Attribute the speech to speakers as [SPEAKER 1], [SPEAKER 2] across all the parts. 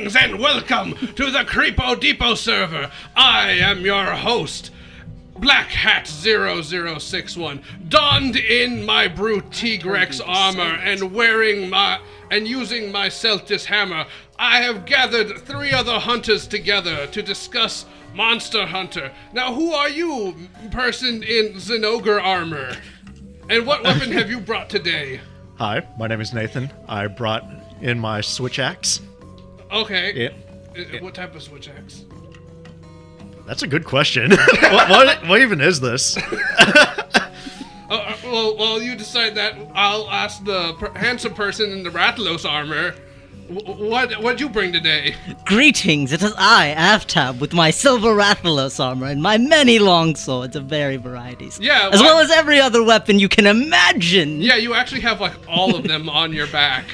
[SPEAKER 1] Greetings and welcome to the Creepo Depot server. I am your host, Black Hat 0061, donned in my brute T-Rex armor and using my Celtis hammer. I have gathered 3 other hunters together to discuss Monster Hunter. Now, who are you, person in Zenogre armor? And what weapon have you brought today?
[SPEAKER 2] Hi, my name is Nathan. I brought in my switch axe.
[SPEAKER 1] Okay. What type of switch axe?
[SPEAKER 2] That's a good question. what even is this?
[SPEAKER 1] Well, you decide that. I'll ask the handsome person in the Rathalos armor. What'd you bring today?
[SPEAKER 3] Greetings, it is I, Aftab, with my silver Rathalos armor and my many long swords of varied varieties.
[SPEAKER 1] Yeah,
[SPEAKER 3] as well as every other weapon you can imagine.
[SPEAKER 1] Yeah, you actually have like all of them on your back.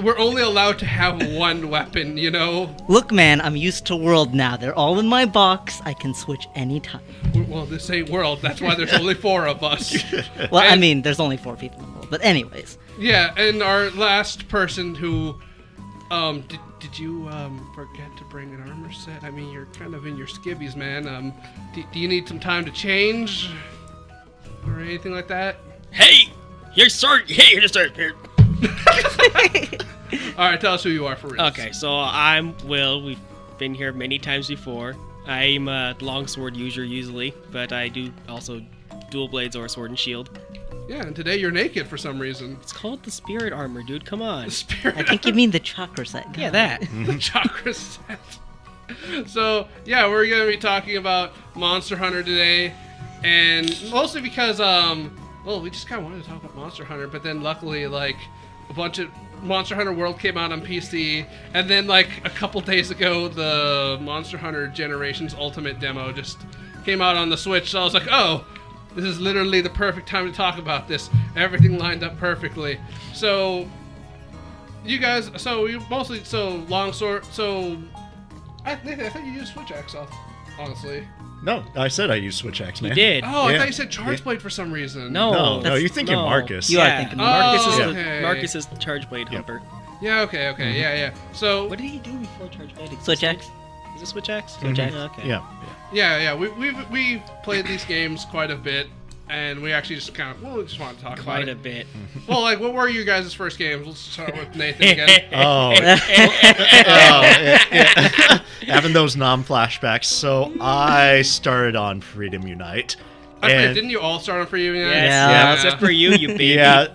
[SPEAKER 1] We're only allowed to have one weapon, you know?
[SPEAKER 3] Look, man, I'm used to world now. They're all in my box. I can switch anytime.
[SPEAKER 1] Well, this ain't world. That's why there's only 4 of us.
[SPEAKER 3] Well, I mean, there's only 4 people in the world. But anyways.
[SPEAKER 1] Yeah, and our last person who... Did you forget to bring an armor set? I mean, you're kind of in your skivvies, man. Do you need some time to change or anything like that?
[SPEAKER 4] Hey, here's sword. Hey, here's sword. Here.
[SPEAKER 1] All right, tell us who you are for real.
[SPEAKER 4] Okay, so I'm Will. We've been here many times before. I'm a longsword user usually, but I do also dual blades or sword and shield.
[SPEAKER 1] Yeah, and today you're naked for some reason.
[SPEAKER 4] It's called the spirit armor, dude. Come on.
[SPEAKER 1] The spirit.
[SPEAKER 3] I think you mean the chakra set.
[SPEAKER 4] Yeah, that.
[SPEAKER 1] The chakra set. So, yeah, we're going to be talking about Monster Hunter today, and mostly because, we just kind of wanted to talk about Monster Hunter, but then luckily, like, a bunch of Monster Hunter World came out on PC, and then, like, a couple days ago, the Monster Hunter Generations Ultimate demo just came out on the Switch, so I was like, oh, this is literally the perfect time to talk about this. Everything lined up perfectly. So, you guys, longsword, I thought you used switch axe, honestly.
[SPEAKER 2] No, I said I used switch axe, man.
[SPEAKER 4] You did.
[SPEAKER 1] Oh,
[SPEAKER 2] Yeah.
[SPEAKER 1] I thought you said charge blade for some reason.
[SPEAKER 4] No.
[SPEAKER 2] No, you're thinking Marcus.
[SPEAKER 3] You are thinking
[SPEAKER 4] Marcus.
[SPEAKER 1] Oh,
[SPEAKER 4] Is
[SPEAKER 1] okay.
[SPEAKER 4] Marcus is the charge blade humper.
[SPEAKER 1] Yeah, okay, yeah. So,
[SPEAKER 4] What did he do before charge blade?
[SPEAKER 3] Switch X?
[SPEAKER 4] Is it switch axe?
[SPEAKER 3] Switch axe.
[SPEAKER 4] Okay.
[SPEAKER 2] Yeah.
[SPEAKER 1] yeah, we played these games quite a bit, and we actually just kind of, we just want to talk about
[SPEAKER 4] Quite
[SPEAKER 1] it.
[SPEAKER 4] a bit.
[SPEAKER 1] Well, like, what were you guys' first games? Let's start with Nathan again.
[SPEAKER 2] Yeah. Having those non-flashbacks. So I started on Freedom Unite.
[SPEAKER 1] I forget, didn't you all start on Free Unite?
[SPEAKER 4] Yes.
[SPEAKER 3] Yeah.
[SPEAKER 4] Except for you baby.
[SPEAKER 2] Yeah,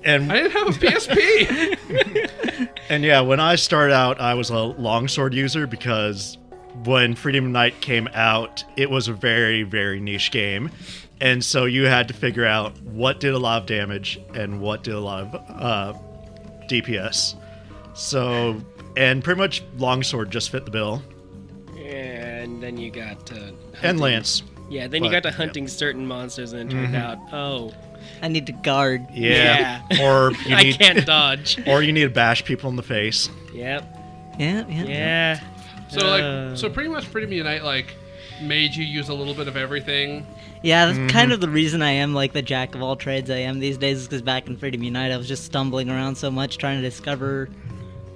[SPEAKER 2] and
[SPEAKER 1] I didn't have a PSP.
[SPEAKER 2] And yeah, when I started out, I was a longsword user because when Freedom Unite came out, it was a very, very niche game. And so you had to figure out what did a lot of damage and what did a lot of DPS. So, and pretty much longsword just fit the bill.
[SPEAKER 4] And then you got
[SPEAKER 2] And lance.
[SPEAKER 4] Yeah, then you got to hunting certain monsters, and it turned out,
[SPEAKER 3] I need to guard.
[SPEAKER 2] Yeah. Or you
[SPEAKER 4] I
[SPEAKER 2] need,
[SPEAKER 4] can't dodge.
[SPEAKER 2] Or you need to bash people in the face.
[SPEAKER 4] Yep.
[SPEAKER 3] Yeah.
[SPEAKER 1] So pretty much Freedom Unite, like, made you use a little bit of everything.
[SPEAKER 3] Yeah, that's kind of the reason I am like the jack of all trades I am these days, is because back in Freedom Unite I was just stumbling around so much trying to discover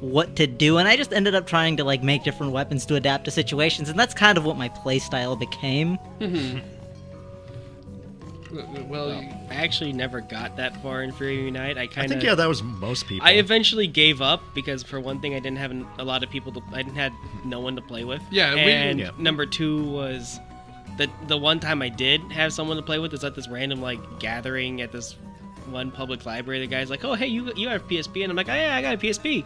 [SPEAKER 3] what to do, and I just ended up trying to like make different weapons to adapt to situations, and that's kind of what my playstyle became.
[SPEAKER 1] Well,
[SPEAKER 4] I actually never got that far in Free Unite. I
[SPEAKER 2] I think, yeah, that was most people.
[SPEAKER 4] I eventually gave up because, for one thing, I didn't have a lot of people I didn't have no one to play with.
[SPEAKER 1] Yeah,
[SPEAKER 4] and number 2 was the one time I did have someone to play with is at this random like gathering at this one public library. The guy's like, "Oh, hey, you have PSP?" And I'm like, "Oh, yeah, I got a PSP."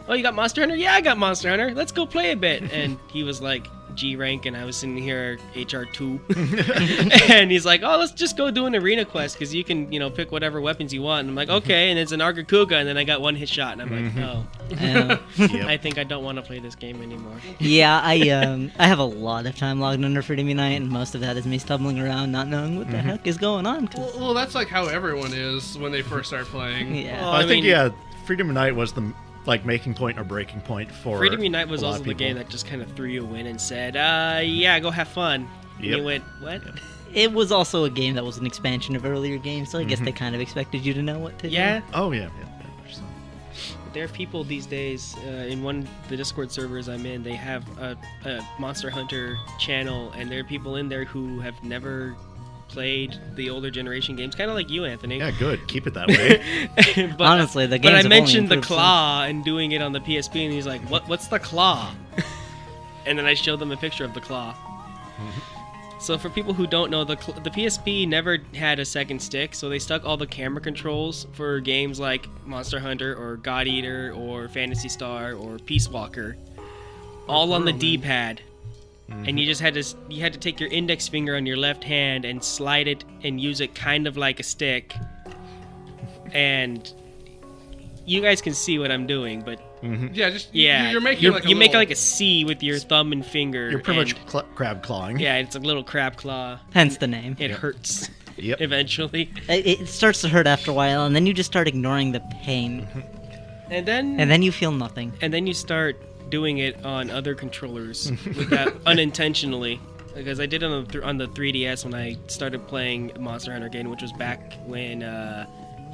[SPEAKER 4] "Oh, you got Monster Hunter?" "Yeah, I got Monster Hunter. Let's go play a bit." And he was like G rank, and I was sitting here HR2. And he's like, "Oh, let's just go do an arena quest because you can, pick whatever weapons you want." And I'm like, "Okay." And it's an Argakuga, and then I got one hit shot, and I'm like, "Oh,
[SPEAKER 2] Yep.
[SPEAKER 4] I think I don't want to play this game anymore."
[SPEAKER 3] Yeah, I have a lot of time logged under Freedom Unite, and most of that is me stumbling around not knowing what the heck is going on.
[SPEAKER 1] well, that's like how everyone is when they first start playing.
[SPEAKER 3] Yeah.
[SPEAKER 4] Well,
[SPEAKER 2] I think, yeah, Freedom Unite was the making point or breaking point for
[SPEAKER 4] Freedom Unite was
[SPEAKER 2] a lot
[SPEAKER 4] also
[SPEAKER 2] of
[SPEAKER 4] the
[SPEAKER 2] people.
[SPEAKER 4] game that just kind of threw you in and said, yeah, go have fun. And
[SPEAKER 2] Yep.
[SPEAKER 4] you went, what?
[SPEAKER 3] It was also a game that was an expansion of earlier games, so I guess they kind of expected you to know what to do.
[SPEAKER 4] Yeah.
[SPEAKER 2] Oh, yeah.
[SPEAKER 4] There are people these days in the Discord servers I'm in. They have a Monster Hunter channel, and there are people in there who have never played the older generation games, kind of like you, Anthony.
[SPEAKER 2] Yeah, good. Keep it that way.
[SPEAKER 4] But,
[SPEAKER 3] Honestly, the games
[SPEAKER 4] But I
[SPEAKER 3] have only
[SPEAKER 4] mentioned the
[SPEAKER 3] improved
[SPEAKER 4] claw and doing it on the PSP, and he's like, "What's the claw?" And then I showed them a picture of the claw. So for people who don't know, the PSP never had a second stick, so they stuck all the camera controls for games like Monster Hunter or God Eater or Phantasy Star or Peace Walker, all on the D-pad. And you just had to take your index finger on your left hand and slide it and use it kind of like a stick. And you guys can see what I'm doing, but
[SPEAKER 1] Yeah, just
[SPEAKER 4] yeah,
[SPEAKER 1] you're making
[SPEAKER 4] you make like a C with your thumb and finger.
[SPEAKER 2] You're pretty
[SPEAKER 4] and-
[SPEAKER 2] much crab clawing.
[SPEAKER 4] Yeah, it's a little crab claw.
[SPEAKER 3] Hence the name.
[SPEAKER 4] It hurts.
[SPEAKER 2] Yep.
[SPEAKER 4] Eventually,
[SPEAKER 3] It starts to hurt after a while, and then you just start ignoring the pain,
[SPEAKER 4] and then
[SPEAKER 3] you feel nothing.
[SPEAKER 4] and then you start doing it on other controllers with that unintentionally. Because I did it on the 3DS when I started playing Monster Hunter again, which was back when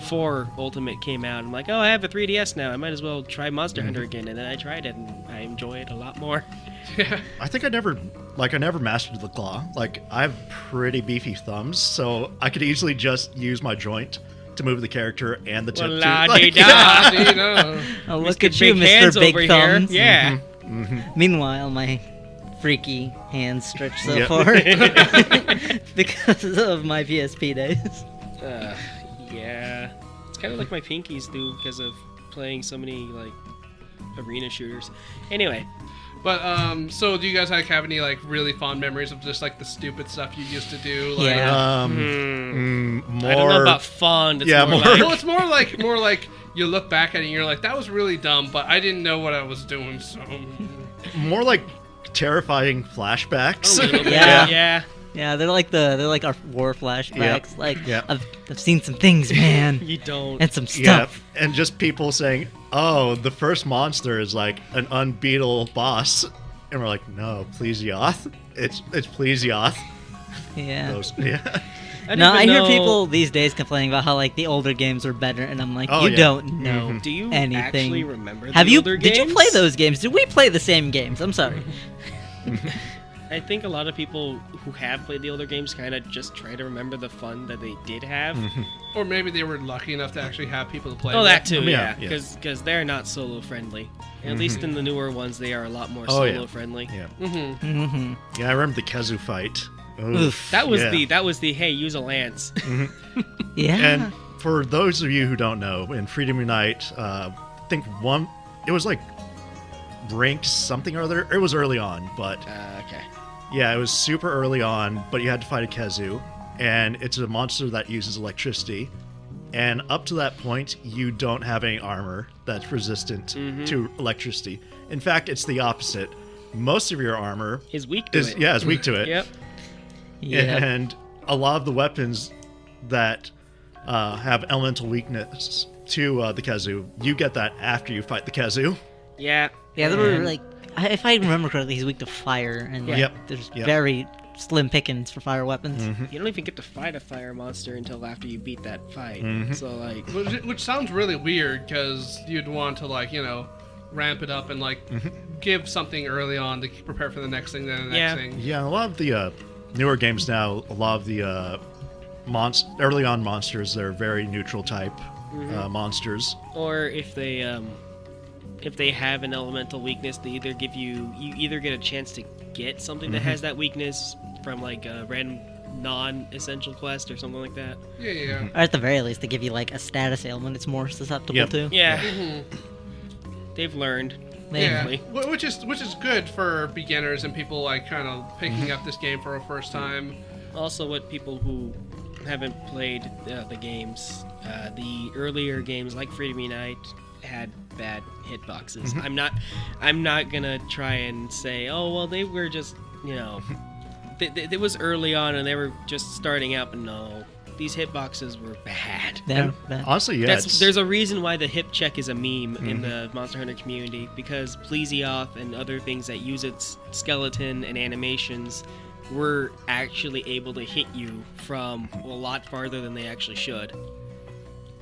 [SPEAKER 4] 4 Ultimate came out. I'm like, oh, I have a 3DS now. I might as well try Monster Hunter again. And then I tried it, and I enjoy it a lot more.
[SPEAKER 1] Yeah.
[SPEAKER 2] I think I never mastered the claw. Like, I have pretty beefy thumbs, so I could easily just use my joint to move the character and the tip too.
[SPEAKER 4] La-di-da.
[SPEAKER 1] Ah, see, no.
[SPEAKER 3] Oh, look
[SPEAKER 4] Mr.
[SPEAKER 3] at you,
[SPEAKER 4] Big Hands
[SPEAKER 3] Mr. Big
[SPEAKER 4] over
[SPEAKER 3] Thumbs.
[SPEAKER 4] here. Yeah.
[SPEAKER 3] Meanwhile, my freaky hands stretch so
[SPEAKER 2] Yep.
[SPEAKER 3] far because of my PSP days.
[SPEAKER 4] Yeah. It's kind of like my pinkies do because of playing so many like arena shooters. Anyway,
[SPEAKER 1] But so do you guys like have any like really fond memories of just like the stupid stuff you used to do? Like,
[SPEAKER 3] Yeah.
[SPEAKER 2] More.
[SPEAKER 4] I don't know about fond. It's
[SPEAKER 2] Yeah,
[SPEAKER 4] more
[SPEAKER 2] more-
[SPEAKER 4] like
[SPEAKER 1] Well, it's more like you look back at it and you're like, that was really dumb, but I didn't know what I was doing, so.
[SPEAKER 2] more like terrifying flashbacks.
[SPEAKER 1] A little bit.
[SPEAKER 3] Yeah.
[SPEAKER 4] yeah.
[SPEAKER 3] Yeah, they're like our war flashbacks.
[SPEAKER 2] Yep.
[SPEAKER 3] Like
[SPEAKER 2] Yep.
[SPEAKER 3] I've seen some things, man,
[SPEAKER 4] You don't.
[SPEAKER 3] and some
[SPEAKER 2] Yeah,
[SPEAKER 3] stuff.
[SPEAKER 2] and just people saying, "Oh, the first monster is like an unbeatable boss," and we're like, "No, Plesioth. It's Plesioth."
[SPEAKER 3] Yeah.
[SPEAKER 2] Yeah.
[SPEAKER 4] I
[SPEAKER 3] No,
[SPEAKER 4] don't
[SPEAKER 3] I
[SPEAKER 4] even
[SPEAKER 3] hear
[SPEAKER 4] know-
[SPEAKER 3] people these days complaining about how like the older games are better, and I'm like,
[SPEAKER 2] Oh,
[SPEAKER 3] you
[SPEAKER 2] yeah.
[SPEAKER 3] don't know
[SPEAKER 4] Do you
[SPEAKER 3] anything.
[SPEAKER 4] actually remember?
[SPEAKER 3] Have
[SPEAKER 4] the
[SPEAKER 3] you?
[SPEAKER 4] older
[SPEAKER 3] Did you
[SPEAKER 4] games?
[SPEAKER 3] play those games? Did we play the same games? I'm sorry.
[SPEAKER 4] I think a lot of people who have played the older games kind of just try to remember the fun that they did have.
[SPEAKER 1] Or maybe they were lucky enough to actually have people to play
[SPEAKER 4] Oh,
[SPEAKER 1] with.
[SPEAKER 4] that too,
[SPEAKER 2] Yeah,
[SPEAKER 4] yeah.
[SPEAKER 2] yeah.
[SPEAKER 4] Because they're not solo friendly. At least in the newer ones, they are a lot more
[SPEAKER 2] Oh, yeah.
[SPEAKER 4] solo friendly.
[SPEAKER 2] Yeah.
[SPEAKER 3] Mm-hmm.
[SPEAKER 2] Yeah, I remember the Kezu fight.
[SPEAKER 3] Oof.
[SPEAKER 4] That was
[SPEAKER 2] Yeah.
[SPEAKER 4] the hey, use a lance.
[SPEAKER 3] Yeah.
[SPEAKER 2] And for those of you who don't know, in Freedom Unite, I think it was like ranked something or other. It was early on, but
[SPEAKER 4] Okay.
[SPEAKER 2] yeah, it was super early on, but you had to fight a Kezu, and it's a monster that uses electricity. And up to that point, you don't have any armor that's resistant to electricity. In fact, it's the opposite. Most of your armor
[SPEAKER 4] Is weak to
[SPEAKER 2] is
[SPEAKER 4] it.
[SPEAKER 2] is weak to it.
[SPEAKER 4] Yep.
[SPEAKER 3] Yeah.
[SPEAKER 2] And a lot of the weapons that have elemental weakness to the Kezu, you get that after you fight the Kezu.
[SPEAKER 4] Yeah.
[SPEAKER 3] Yeah, there were
[SPEAKER 4] And
[SPEAKER 3] like, if I remember correctly, he's weak to fire, and like,
[SPEAKER 2] Yep.
[SPEAKER 3] there's
[SPEAKER 2] Yep.
[SPEAKER 3] very slim pickings for fire weapons.
[SPEAKER 4] you don't even get to fight a fire monster until after you beat that fight. So like,
[SPEAKER 1] Which sounds really weird because you'd want to like, ramp it up and like give something early on to prepare for the next thing, then the next
[SPEAKER 4] Yeah.
[SPEAKER 1] thing.
[SPEAKER 2] Yeah, a lot of the newer games now, a lot of the early on monsters, they're very neutral type monsters.
[SPEAKER 4] or if they have an elemental weakness, they either give you either get a chance to get something that has that weakness from like a random non-essential quest or something like that.
[SPEAKER 1] Yeah.
[SPEAKER 3] Or at the very least, they give you like a status ailment it's more susceptible
[SPEAKER 2] Yep.
[SPEAKER 3] to.
[SPEAKER 4] Yeah. They've learned.
[SPEAKER 1] Yeah,
[SPEAKER 4] Thankfully.
[SPEAKER 1] which is good for beginners and people like kind of picking up this game for a first time.
[SPEAKER 4] Also, what people who haven't played the games, the earlier games like Freedom Unite had bad hitboxes. I'm not gonna try and say, oh well, they were just it was early on and they were just starting out. But no, these hitboxes were bad.
[SPEAKER 2] Honestly, yeah,
[SPEAKER 4] There's a reason why the hip check is a meme in the Monster Hunter community, because Plesioth and other things that use its skeleton and animations were actually able to hit you from a lot farther than they actually should.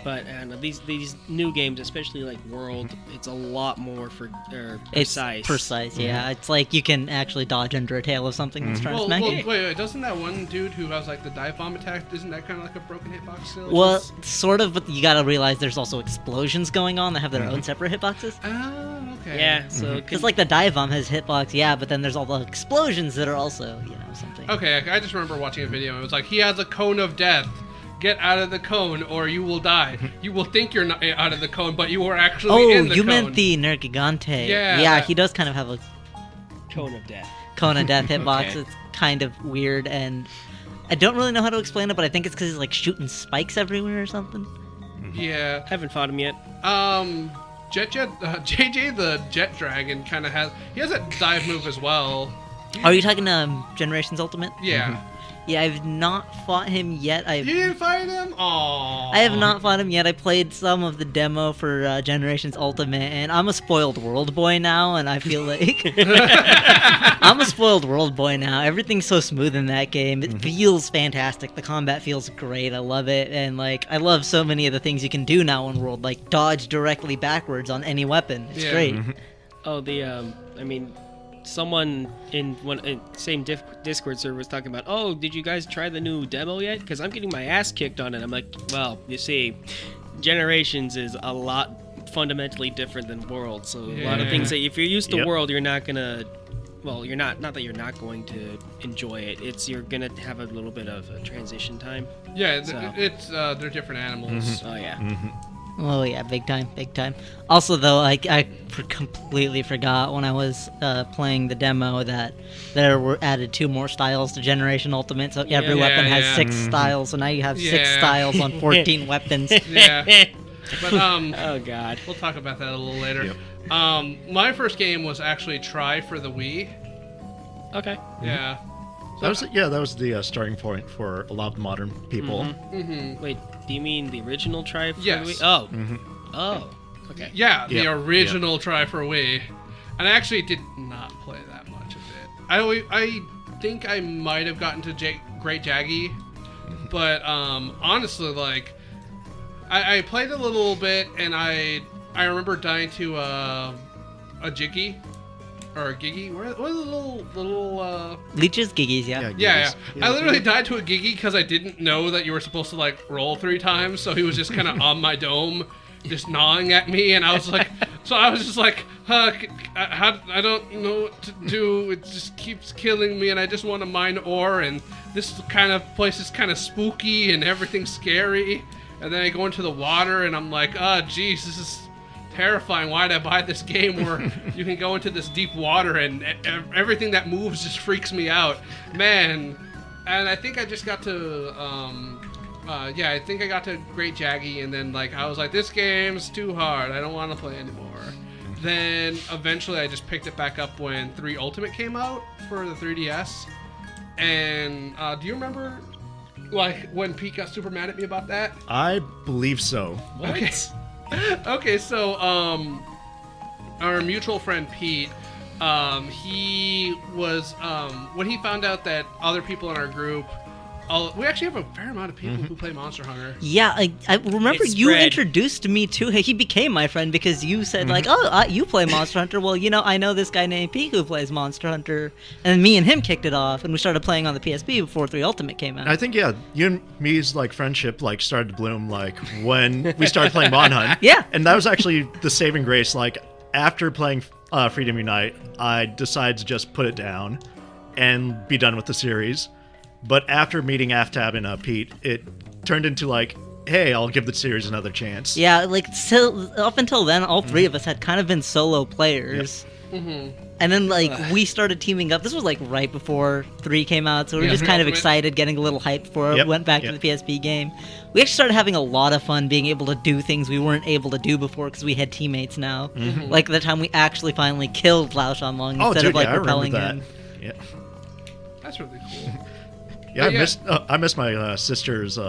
[SPEAKER 4] But these new games, especially like World, it's a lot more precise.
[SPEAKER 3] It's precise, yeah. It's like you can actually dodge under a tail of something that's trying to smack you.
[SPEAKER 1] Wait, doesn't that one dude who has like the dive bomb attack, isn't that kind of like a broken hitbox still?
[SPEAKER 3] Well, sort of, but you gotta realize there's also explosions going on that have their own separate hitboxes.
[SPEAKER 1] Oh, okay.
[SPEAKER 4] Yeah, so
[SPEAKER 3] Because like the dive bomb has hitbox, yeah, but then there's all the explosions that are also, something.
[SPEAKER 1] Okay, I just remember watching a video. It was like, he has a cone of death. Get out of the cone or you will die. You will think you're not out of the cone, but you are actually in the cone. Oh,
[SPEAKER 3] you meant the Nergigante.
[SPEAKER 1] Yeah.
[SPEAKER 3] Yeah, he does kind of have a
[SPEAKER 4] Cone of Death.
[SPEAKER 3] Cone of Death hitbox.
[SPEAKER 4] Okay.
[SPEAKER 3] It's kind of weird, and I don't really know how to explain it, but I think it's because he's like shooting spikes everywhere or something.
[SPEAKER 1] Yeah.
[SPEAKER 4] Haven't fought him yet.
[SPEAKER 1] JJ the Jet Dragon kind of has a dive move as well.
[SPEAKER 3] Are you talking Generations Ultimate?
[SPEAKER 1] Yeah.
[SPEAKER 3] Yeah, I've not fought him yet.
[SPEAKER 1] You didn't fight him? Aww.
[SPEAKER 3] I have not fought him yet. I played some of the demo for Generations Ultimate, and I'm a spoiled world boy now, and I feel like I'm a spoiled world boy now. Everything's so smooth in that game. It feels fantastic. The combat feels great. I love it, and like I love so many of the things you can do now in World, like dodge directly backwards on any weapon. It's great.
[SPEAKER 4] Oh, someone in same Discord server was talking about, oh, did you guys try the new demo yet? Because I'm getting my ass kicked on it. I'm like, well, you see, Generations is a lot fundamentally different than World. So a lot of things that if you're used to World, you're not gonna. Well, you're not that you're not going to enjoy it. It's you're gonna have a little bit of a transition time.
[SPEAKER 1] Yeah, it's they're different animals.
[SPEAKER 4] Oh yeah.
[SPEAKER 3] Oh yeah, big time, big time. Also, though, I completely forgot when I was playing the demo that there were added 2 more styles to Generation Ultimate. So every weapon has 6 styles. So now you have 6 styles on 14 weapons.
[SPEAKER 1] Yeah. But
[SPEAKER 4] oh god,
[SPEAKER 1] we'll talk about that a little later. Yep. My first game was actually Try for the Wii.
[SPEAKER 4] Okay.
[SPEAKER 1] Yeah.
[SPEAKER 2] So that was the starting point for a lot of modern people.
[SPEAKER 4] Wait, do you mean the original Try for
[SPEAKER 1] Yes.
[SPEAKER 4] the Wii? Oh. Oh. Okay.
[SPEAKER 1] Yeah, the original Try for Wii. And I actually did not play that much of it. I think I might have gotten to Great Jaggy, but honestly, like, I played a little bit, and I remember dying to a Jiggy. Or a Giggy? What are the little
[SPEAKER 3] Leeches, Giggies, yeah.
[SPEAKER 1] Yeah. I literally died to a Giggy because I didn't know that you were supposed to, like, roll 3 times, so he was just kind of on my dome, just gnawing at me, and I was like... So I was just like, I don't know what to do, it just keeps killing me, and I just want to mine ore, and this kind of place is kind of spooky, and everything's scary, and then I go into the water, and I'm like, geez, this is... terrifying. Why did I buy this game where you can go into this deep water and everything that moves just freaks me out, man? And I think I just got to I think I got to Great Jaggy, and then like I was like, this game's too hard, I don't want to play anymore. Then eventually I just picked it back up when 3 Ultimate came out for the 3DS. And do you remember like when Pete got super mad at me about that?
[SPEAKER 2] I believe so.
[SPEAKER 4] What?
[SPEAKER 1] Okay. Okay, so our mutual friend Pete, he was when he found out that other people in our group, we actually have a fair amount of people who play Monster Hunter.
[SPEAKER 3] Yeah, I remember
[SPEAKER 4] It's
[SPEAKER 3] you
[SPEAKER 4] spread.
[SPEAKER 3] introduced me to him. He became my friend because you said like, oh, you play Monster Hunter. Well, I know this guy named Pete who plays Monster Hunter, and me and him kicked it off, and we started playing on the PSP before 3 Ultimate came out.
[SPEAKER 2] I think you and me's like friendship like started to bloom like when we started playing Mon Hunt.
[SPEAKER 3] Yeah.
[SPEAKER 2] And that was actually the saving grace. Like after playing Freedom Unite, I decided to just put it down and be done with the series. But after meeting Aftab and Pete, it turned into like, hey, I'll give the series another chance.
[SPEAKER 3] Yeah, like up until then, all 3 of us had kind of been solo players.
[SPEAKER 1] Mm-hmm.
[SPEAKER 3] And then like we started teaming up. This was like right before 3 came out, so we were just kind of excited, getting a little hyped before it went back to the PSP game. We actually started having a lot of fun being able to do things we weren't able to do before because we had teammates now. Like the time we actually finally killed Lao Shanlong instead of like repelling him.
[SPEAKER 2] Yeah.
[SPEAKER 1] That's really cool.
[SPEAKER 2] Yeah, I missed my sister's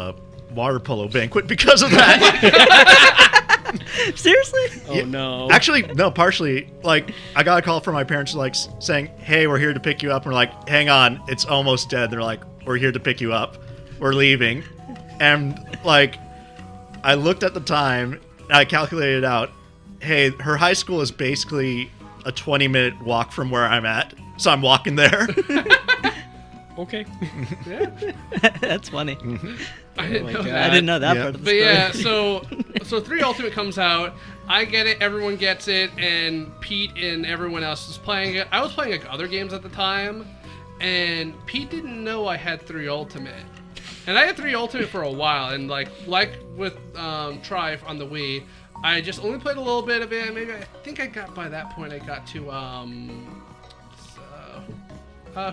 [SPEAKER 2] water polo banquet because of that.
[SPEAKER 3] Seriously?
[SPEAKER 4] Oh no.
[SPEAKER 2] Actually, no, partially. Like, I got a call from my parents like saying, hey, we're here to pick you up. And we're like, hang on, it's almost dead. They're like, we're here to pick you up. We're leaving. And like, I looked at the time, and I calculated out, hey, her high school is basically a 20-minute walk from where I'm at, so I'm walking there.
[SPEAKER 4] Okay.
[SPEAKER 1] Yeah.
[SPEAKER 3] That's funny.
[SPEAKER 1] I didn't
[SPEAKER 4] my
[SPEAKER 1] know
[SPEAKER 4] God.
[SPEAKER 1] that.
[SPEAKER 3] I didn't know that
[SPEAKER 2] Yeah.
[SPEAKER 3] part of the
[SPEAKER 1] But
[SPEAKER 3] story.
[SPEAKER 1] yeah, so 3 Ultimate comes out. I get it. Everyone gets it, and Pete and everyone else is playing it. I was playing like other games at the time, and Pete didn't know I had 3 Ultimate. And I had 3 Ultimate for a while, and like with Trife on the Wii, I just only played a little bit of it. Maybe I think I got by that point. I got to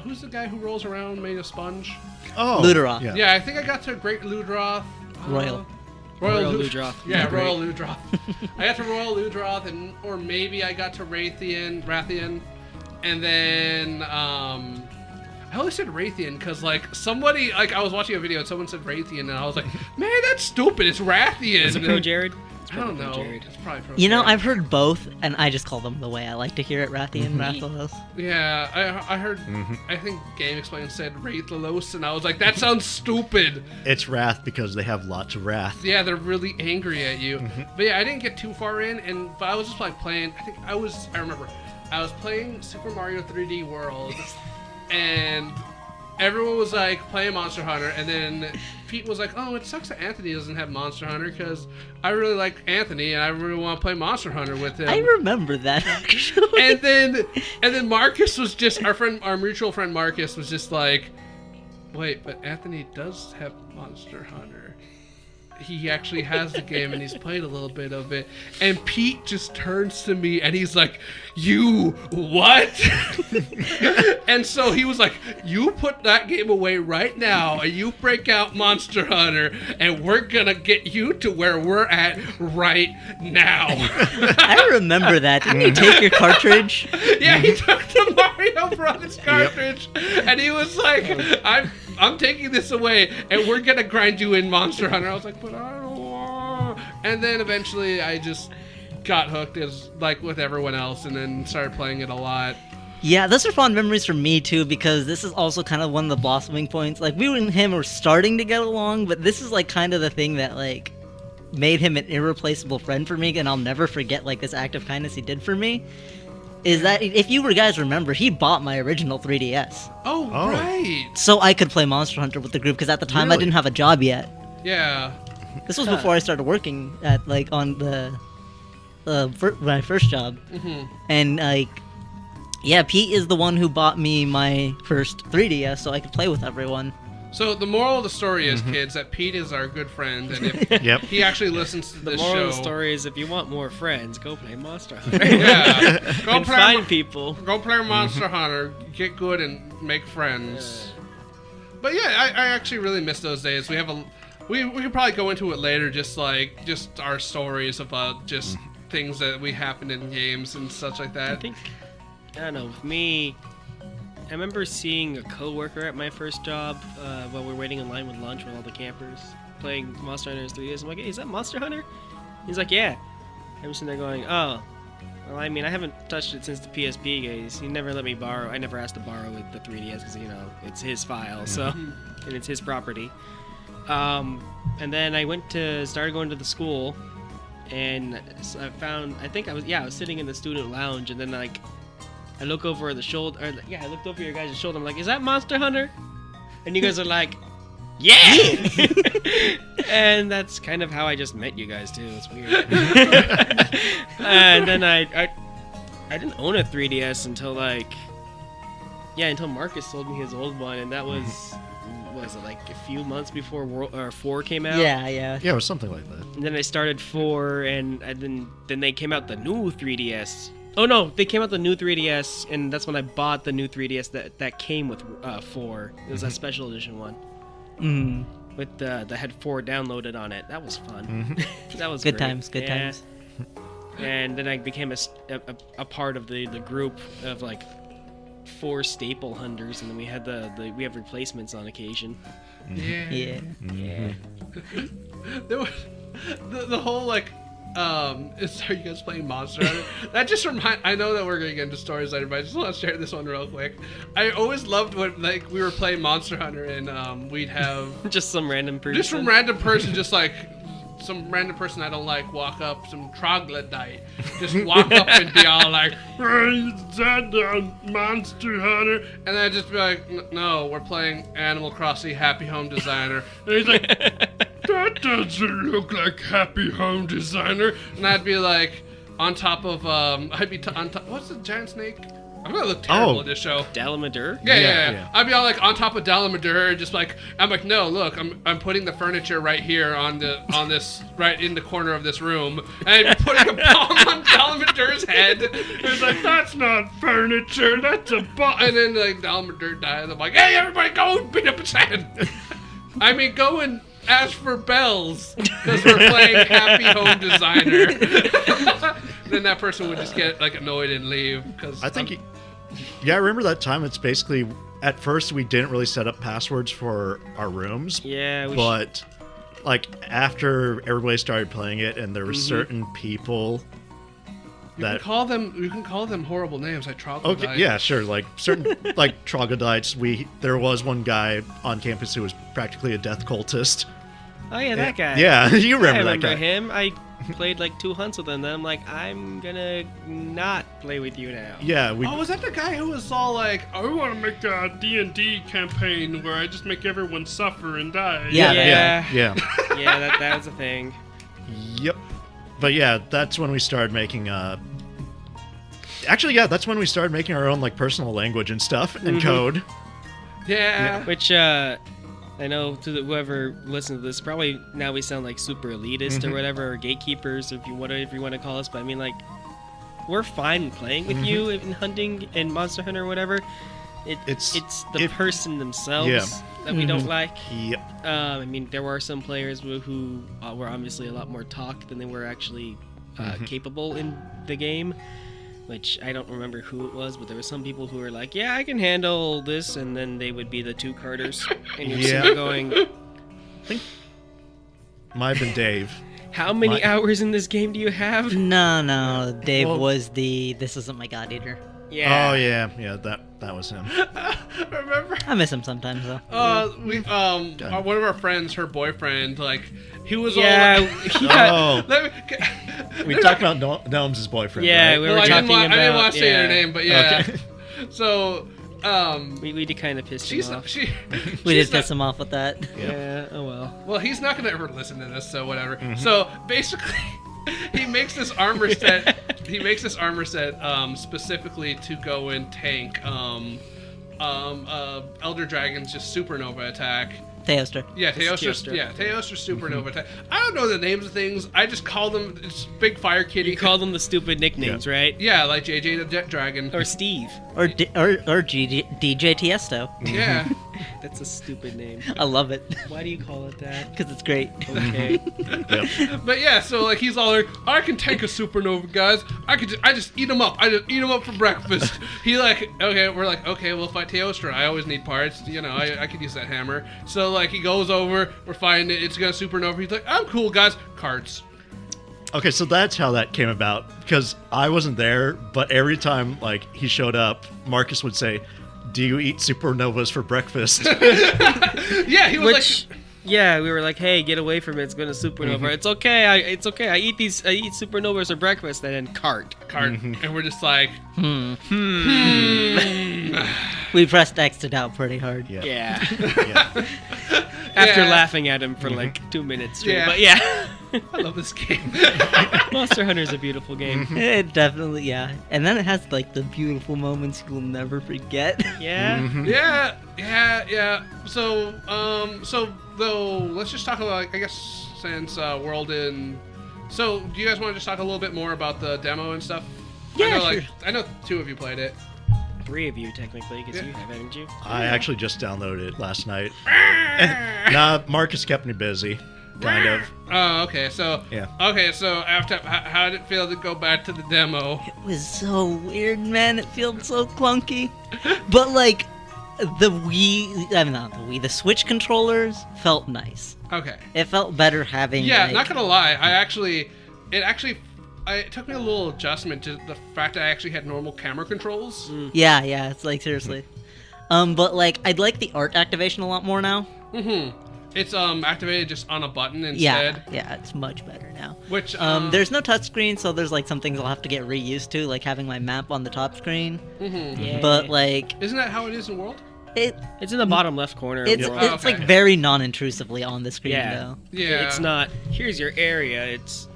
[SPEAKER 1] who's the guy who rolls around made of sponge?
[SPEAKER 2] Oh,
[SPEAKER 3] Luderoth.
[SPEAKER 1] Yeah, I think I got to Great Ludroth.
[SPEAKER 3] Royal.
[SPEAKER 4] Royal Ludroth.
[SPEAKER 1] Yeah,
[SPEAKER 4] Great.
[SPEAKER 1] Royal Ludroth. I got to Royal Ludroth, or maybe I got to Rathian, and then I always said Rathian because like somebody I was watching a video and someone said Rathian and I was like, man, that's stupid. It's Rathian.
[SPEAKER 4] Is it Pro Jared?
[SPEAKER 1] I don't know.
[SPEAKER 4] Jared.
[SPEAKER 1] It's probably Pro
[SPEAKER 3] You know,
[SPEAKER 1] Jared.
[SPEAKER 3] I've heard both, and I just call them the way I like to hear it, Rathian, Rathalos.
[SPEAKER 1] Yeah, I heard. I think Game Explain said Rathalos, and I was like, that sounds stupid.
[SPEAKER 2] It's wrath because they have lots of wrath.
[SPEAKER 1] Yeah, they're really angry at you. But yeah, I didn't get too far in, but I was just like playing. I remember, I was playing Super Mario 3D World, and everyone was like playing Monster Hunter, and then Pete was like, "Oh, it sucks that Anthony doesn't have Monster Hunter because I really like Anthony and I really want to play Monster Hunter with him."
[SPEAKER 3] I remember that, actually.
[SPEAKER 1] and then Marcus was just our mutual friend Marcus was just like, "Wait, but Anthony does have Monster Hunter. He actually has the game and he's played a little bit of it." And Pete just turns to me and he's like, "You what?" And so he was like, "You put that game away right now and you break out Monster Hunter and we're gonna get you to where we're at right now."
[SPEAKER 3] I remember that. Didn't you take your cartridge?
[SPEAKER 1] Yeah, he took the Mario Brothers cartridge and he was like, I'm taking this away and we're gonna grind you in Monster Hunter. I was like, but I don't want. And then eventually I just got hooked as like with everyone else and then started playing it a lot.
[SPEAKER 3] Yeah, those are fond memories for me, too, because this is also kind of one of the blossoming points. Like, we and him were starting to get along, but this is, like, kind of the thing that, like, made him an irreplaceable friend for me, and I'll never forget, like, this act of kindness he did for me. Is that, if you guys remember, he bought my original 3DS.
[SPEAKER 1] Oh, right.
[SPEAKER 3] So I could play Monster Hunter with the group, because at the time I
[SPEAKER 2] Really?
[SPEAKER 3] didn't have a job yet.
[SPEAKER 1] Yeah.
[SPEAKER 3] This was before I started working at, like, on my first job.
[SPEAKER 1] Mm-hmm.
[SPEAKER 3] And, like, yeah, Pete is the one who bought me my first 3DS so I could play with everyone.
[SPEAKER 1] So the moral of the story is, kids, that Pete is our good friend, and if
[SPEAKER 2] Yep.
[SPEAKER 1] he actually listens to
[SPEAKER 4] The
[SPEAKER 1] this
[SPEAKER 4] moral
[SPEAKER 1] show,
[SPEAKER 4] of the story is if you want more friends, go play Monster Hunter.
[SPEAKER 1] yeah, go
[SPEAKER 4] and
[SPEAKER 1] play
[SPEAKER 4] find people.
[SPEAKER 1] Go play Monster Hunter, get good, and make friends. But yeah, I actually really miss those days. We could probably go into it later, just our stories about just things that we happened in games and such like
[SPEAKER 4] I
[SPEAKER 1] that.
[SPEAKER 4] think, I don't know, with me, I remember seeing a coworker at my first job while we were waiting in line with lunch with all the campers playing Monster Hunter in 3DS. I'm like, hey, is that Monster Hunter? He's like, yeah. I'm sitting there going, oh. Well, I mean, I haven't touched it since the PSP days. He never let me borrow. I never asked to borrow the 3DS because, you know, it's his file, so, and it's his property. And then I started going to the school, and I was sitting in the student lounge, and then, like, I look over the shoulder, I looked over your guys' shoulder, I'm like, is that Monster Hunter? And you guys are like, yeah! And that's kind of how I just met you guys, too. It's weird. And then I didn't own a 3DS until, until Marcus sold me his old one, and that was it like a few months before 4 came out?
[SPEAKER 3] Yeah.
[SPEAKER 2] Yeah, it was something like that.
[SPEAKER 4] And then I started 4, and then they came out the new 3DS. Oh no, they came out the new 3DS, and that's when I bought the new 3DS that came with 4. It was a special edition one. With that had 4 downloaded on it. That was fun. That was
[SPEAKER 3] Good
[SPEAKER 4] great.
[SPEAKER 3] times, good times.
[SPEAKER 4] And then I became a part of the group of like 4 staple hunters, and then we had we have replacements on occasion.
[SPEAKER 1] Yeah.
[SPEAKER 3] Yeah.
[SPEAKER 1] There was the whole like are you guys playing Monster Hunter? That just I know that we're gonna get into stories later, but I just want to share this one real quick. I always loved when like we were playing Monster Hunter and we'd have
[SPEAKER 4] Just some random person.
[SPEAKER 1] just some random person just like some random person I don't like walk up, some troglodyte, just walk up and be all like, "Hey, is that Monster Hunter?" And then I'd just be like, "No, we're playing Animal Crossing Happy Home Designer." And he's like, "That doesn't look like Happy Home Designer." And I'd be like, on top of, I'd be on top, what's the giant snake? I'm gonna look terrible at this show.
[SPEAKER 4] Dalamadur?
[SPEAKER 1] Yeah. I'd be all like on top of Dalamadur, just like, I'm like, no, look, I'm putting the furniture right here on this, right in the corner of this room, and I'd be putting a bomb on Dalamadur's head. And it's like, that's not furniture, that's a bomb. And then like Dalamadur dies. I'm like, hey, everybody, go and beat up his head. I mean, go and ask for bells because we're playing Happy Home Designer. Then that person would just get like annoyed and leave. Because
[SPEAKER 2] I think, I remember that time. It's basically at first we didn't really set up passwords for our rooms.
[SPEAKER 4] Yeah,
[SPEAKER 2] but like after everybody started playing it, and there were certain people
[SPEAKER 1] you can call them horrible names like troglodytes.
[SPEAKER 2] Okay, yeah, sure. Like certain like troglodytes. There was one guy on campus who was practically a death cultist.
[SPEAKER 4] Oh yeah, that guy.
[SPEAKER 2] Yeah, you remember that guy.
[SPEAKER 4] him. I played like 2 hunts with him. Then I'm like, I'm gonna not play with you now.
[SPEAKER 2] Yeah,
[SPEAKER 1] was that the guy who was all like, I want to make a D&D campaign where I just make everyone suffer and die?
[SPEAKER 4] Yeah.
[SPEAKER 2] Yeah.
[SPEAKER 4] Yeah, that was a thing.
[SPEAKER 2] Yep. But yeah, that's when we started making Actually, yeah, that's when we started making our own like personal language and stuff and code.
[SPEAKER 1] Yeah.
[SPEAKER 4] Which I know to whoever listens to this, probably now we sound like super elitist or whatever, or gatekeepers, if you want to call us. But I mean, like, we're fine playing with you in hunting and Monster Hunter or whatever. It's the person themselves that we don't like.
[SPEAKER 2] Yep.
[SPEAKER 4] I mean, there were some players who were obviously a lot more talk than they were actually capable in the game. Which I don't remember who it was, but there were some people who were like, yeah, I can handle this, and then they would be the 2 Carters. And you're sitting there going,
[SPEAKER 2] I think might have been Dave.
[SPEAKER 4] How many hours in this game do you have?
[SPEAKER 3] No, Dave was this isn't my god eater.
[SPEAKER 4] Yeah.
[SPEAKER 2] Oh yeah, that was him.
[SPEAKER 1] Remember?
[SPEAKER 3] I miss him sometimes though.
[SPEAKER 1] One of our friends, her boyfriend, like, he was all like,
[SPEAKER 2] we talked about Gnome's boyfriend.
[SPEAKER 4] Yeah,
[SPEAKER 2] right?
[SPEAKER 4] we were talking about.
[SPEAKER 1] I didn't want to say her name, but yeah.
[SPEAKER 2] Okay.
[SPEAKER 1] So,
[SPEAKER 4] we did kind of piss him off.
[SPEAKER 3] We did piss him off with that.
[SPEAKER 4] Yeah. Oh well.
[SPEAKER 1] Well, he's not gonna ever listen to this, so whatever. So basically, he makes this armor set. Specifically to go and tank Elder Dragon's just supernova attack.
[SPEAKER 3] Teoster.
[SPEAKER 1] Yeah, Teoster supernova attack. I don't know the names of things. I just call them. It's Big Fire Kitty.
[SPEAKER 4] You call them the stupid nicknames, right?
[SPEAKER 1] Yeah, like JJ the Jet Dragon
[SPEAKER 4] or Steve
[SPEAKER 3] or DJ Tiesto.
[SPEAKER 1] Yeah.
[SPEAKER 4] That's a stupid name.
[SPEAKER 3] I love it.
[SPEAKER 4] Why do you call it that?
[SPEAKER 3] Because it's great.
[SPEAKER 4] Okay.
[SPEAKER 1] But yeah, so like he's all like, I can tank a supernova, guys. I just eat them up. I just eat them up for breakfast. He like, okay, we're like, okay, we'll fight Teostra. I always need parts. You know, I could use that hammer. So like he goes over, we're fighting it. It's gonna supernova. He's like, I'm cool, guys. Carts.
[SPEAKER 2] Okay, so that's how that came about. Because I wasn't there, but every time like he showed up, Marcus would say, do you eat supernovas for breakfast?
[SPEAKER 1] Yeah, he was like...
[SPEAKER 4] Yeah, we were like, hey, get away from it. It's going to supernova. It's okay. I eat supernovas for breakfast. And then cart.
[SPEAKER 1] And we're just like...
[SPEAKER 3] We pressed X it out pretty hard.
[SPEAKER 4] Yeah. After laughing at him for like 2 minutes straight.
[SPEAKER 1] Yeah.
[SPEAKER 4] But yeah.
[SPEAKER 1] I love this game.
[SPEAKER 4] Monster Hunter is a beautiful game.
[SPEAKER 3] It definitely, yeah. And then it has like the beautiful moments you'll never forget.
[SPEAKER 4] Yeah.
[SPEAKER 1] Yeah. So though, let's just talk about, I guess, since World in... So, do you guys want to just talk a little bit more about the demo and stuff?
[SPEAKER 3] Yeah,
[SPEAKER 1] I know 2 of you played it.
[SPEAKER 4] 3 of you, technically, because you have, haven't you?
[SPEAKER 2] I actually just downloaded it last night. Nah, Marcus kept me busy. Kind of.
[SPEAKER 1] Oh, okay. So,
[SPEAKER 2] yeah.
[SPEAKER 1] Okay, so after, how did it feel to go back to the demo?
[SPEAKER 3] It was so weird, man. It feels so clunky. But like, the Switch controllers felt nice.
[SPEAKER 1] Okay.
[SPEAKER 3] It felt better having.
[SPEAKER 1] Yeah,
[SPEAKER 3] like,
[SPEAKER 1] not gonna lie. It took me a little adjustment to the fact that I actually had normal camera controls.
[SPEAKER 3] Yeah. It's like seriously. But like, I'd like the art activation a lot more now.
[SPEAKER 1] It's activated just on a button instead.
[SPEAKER 3] Yeah, it's much better now.
[SPEAKER 1] Which
[SPEAKER 3] there's no touchscreen, so there's like some things I'll have to get reused to, like having my map on the top screen.
[SPEAKER 4] Yeah.
[SPEAKER 3] But like,
[SPEAKER 1] isn't that how it is in World?
[SPEAKER 4] It's in the bottom left corner.
[SPEAKER 3] it's
[SPEAKER 4] of the
[SPEAKER 3] it's
[SPEAKER 1] Okay.
[SPEAKER 3] like very non-intrusively on the screen
[SPEAKER 4] Yeah.
[SPEAKER 3] though.
[SPEAKER 1] Yeah.
[SPEAKER 4] It's not. Here's your area. It's.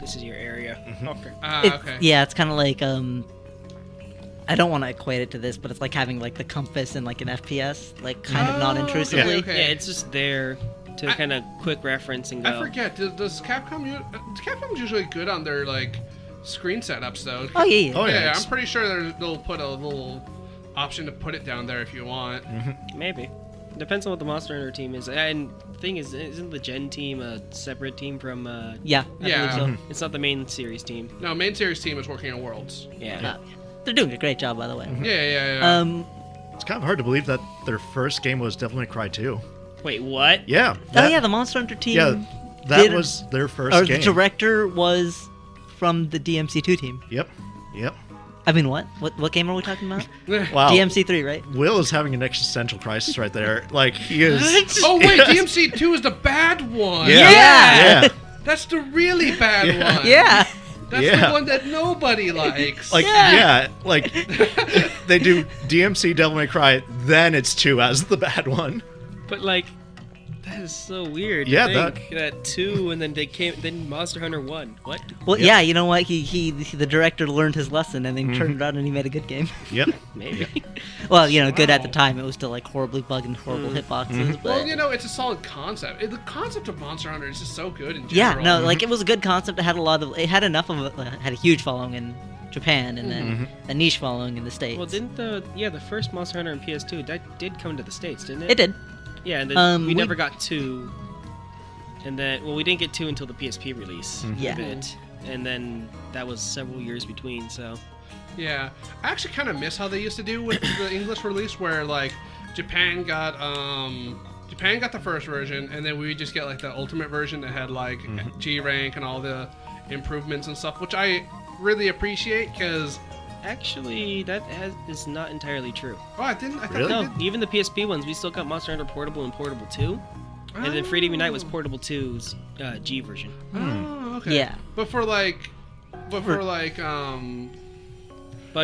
[SPEAKER 4] This is your area. Okay.
[SPEAKER 1] Okay.
[SPEAKER 3] Yeah, it's kind of like I don't want to equate it to this, but it's like having like the compass in like an FPS, like kind of
[SPEAKER 1] Oh,
[SPEAKER 3] non-intrusively.
[SPEAKER 1] okay.
[SPEAKER 4] Yeah, it's just there to kind of quick reference and go.
[SPEAKER 1] I forget. Does Capcom's usually good on their like screen setups though?
[SPEAKER 3] Oh yeah, yeah.
[SPEAKER 2] Oh, yeah,
[SPEAKER 1] yeah.
[SPEAKER 2] it's-
[SPEAKER 1] I'm pretty sure they'll put a little option to put it down there if you want.
[SPEAKER 4] Maybe. Depends on what the Monster Hunter team is. And the thing is, isn't the Gen team a separate team from?
[SPEAKER 3] Yeah, I
[SPEAKER 1] Yeah.
[SPEAKER 3] believe
[SPEAKER 4] It's not the main series team.
[SPEAKER 1] No, main series team is working on Worlds.
[SPEAKER 4] Yeah.
[SPEAKER 3] so. They're doing a great job, by the way.
[SPEAKER 1] Yeah.
[SPEAKER 2] It's kind of hard to believe that their first game was Devil May Cry 2.
[SPEAKER 4] Wait, what?
[SPEAKER 2] Yeah.
[SPEAKER 3] Oh yeah, the Monster Hunter team.
[SPEAKER 2] Yeah, that
[SPEAKER 3] did-
[SPEAKER 2] was their first
[SPEAKER 3] Or
[SPEAKER 2] game.
[SPEAKER 3] the director was from the DMC2 team.
[SPEAKER 2] Yep.
[SPEAKER 3] I mean, what? What game are we talking about?
[SPEAKER 2] Wow.
[SPEAKER 3] DMC3, right?
[SPEAKER 2] Will is having an existential crisis right there. Like, he is...
[SPEAKER 1] Oh wait, DMC2 is the bad one.
[SPEAKER 2] Yeah.
[SPEAKER 3] Yeah.
[SPEAKER 1] That's the really bad
[SPEAKER 2] Yeah.
[SPEAKER 1] one.
[SPEAKER 3] Yeah.
[SPEAKER 1] That's
[SPEAKER 2] Yeah.
[SPEAKER 1] the one that nobody likes.
[SPEAKER 2] Like,
[SPEAKER 3] Yeah.
[SPEAKER 2] like, they do DMC Devil May Cry, then it's 2 as the bad one.
[SPEAKER 4] But like, that is so weird.
[SPEAKER 2] Yeah,
[SPEAKER 4] to think that 2 and then Monster Hunter 1. What?
[SPEAKER 3] Well,
[SPEAKER 2] Yep.
[SPEAKER 3] yeah, you know what? The director learned his lesson and then turned around and he made a good game.
[SPEAKER 2] Yep.
[SPEAKER 4] Maybe.
[SPEAKER 3] Well, you know, good at the
[SPEAKER 1] Wow.
[SPEAKER 3] time. It was still like horribly bugged and horrible hitboxes. But
[SPEAKER 1] well, you know, it's a solid concept. The concept of Monster Hunter is just so good in
[SPEAKER 3] yeah,
[SPEAKER 1] general.
[SPEAKER 3] no, like it was a good concept. It had enough of had a huge following in Japan and then a niche following in the States.
[SPEAKER 4] Well, didn't the first Monster Hunter on PS2 that did come to the States, didn't it?
[SPEAKER 3] It did.
[SPEAKER 4] Yeah, and then we
[SPEAKER 3] we-
[SPEAKER 4] never got 2. And then, well, we didn't get 2 until the PSP release.
[SPEAKER 3] Yeah.
[SPEAKER 4] Of it. And then that was several years between. So
[SPEAKER 1] Yeah, I actually kind of miss how they used to do with the English release, where like Japan got the first version, and then we would just get like the ultimate version that had like G rank and all the improvements and stuff, which I really appreciate because.
[SPEAKER 4] actually, that is not entirely true.
[SPEAKER 1] Oh, I didn't. I thought
[SPEAKER 2] Really?
[SPEAKER 1] they
[SPEAKER 4] No,
[SPEAKER 1] did.
[SPEAKER 4] even the PSP ones, we still got Monster Hunter Portable and Portable 2. And then Freedom Unite was Portable 2's G version.
[SPEAKER 1] Oh, okay.
[SPEAKER 3] Yeah.
[SPEAKER 1] But for like,
[SPEAKER 4] But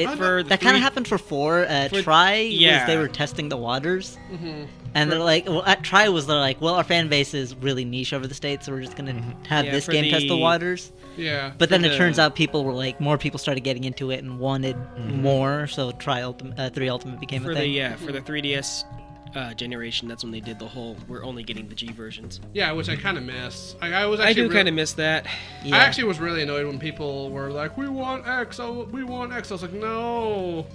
[SPEAKER 3] It-
[SPEAKER 4] for the
[SPEAKER 3] That kind
[SPEAKER 4] 3
[SPEAKER 3] of happened for 4.
[SPEAKER 4] for-
[SPEAKER 3] Try
[SPEAKER 4] yeah.
[SPEAKER 3] was they were testing the waters.
[SPEAKER 1] mhm.
[SPEAKER 3] And they're like, well, at Try was they're like, well, our fan base is really niche over the States, so we're just gonna have
[SPEAKER 4] Yeah,
[SPEAKER 3] this
[SPEAKER 4] for
[SPEAKER 3] game test the
[SPEAKER 4] the-
[SPEAKER 3] waters.
[SPEAKER 1] Yeah.
[SPEAKER 3] But then
[SPEAKER 4] for
[SPEAKER 3] it turns
[SPEAKER 4] the-
[SPEAKER 3] out people were like, more people started getting into it and wanted more, so Try 3 Ultimate became
[SPEAKER 4] for
[SPEAKER 3] a
[SPEAKER 4] the
[SPEAKER 3] thing.
[SPEAKER 4] for the 3DS generation, that's when they did the whole we're only getting the G versions.
[SPEAKER 1] Yeah, which I kind of miss. I was
[SPEAKER 4] I
[SPEAKER 1] actually
[SPEAKER 4] do kind of miss that.
[SPEAKER 3] Yeah.
[SPEAKER 1] I actually was really annoyed when people were like, "We want X, we want X." I was like, "No,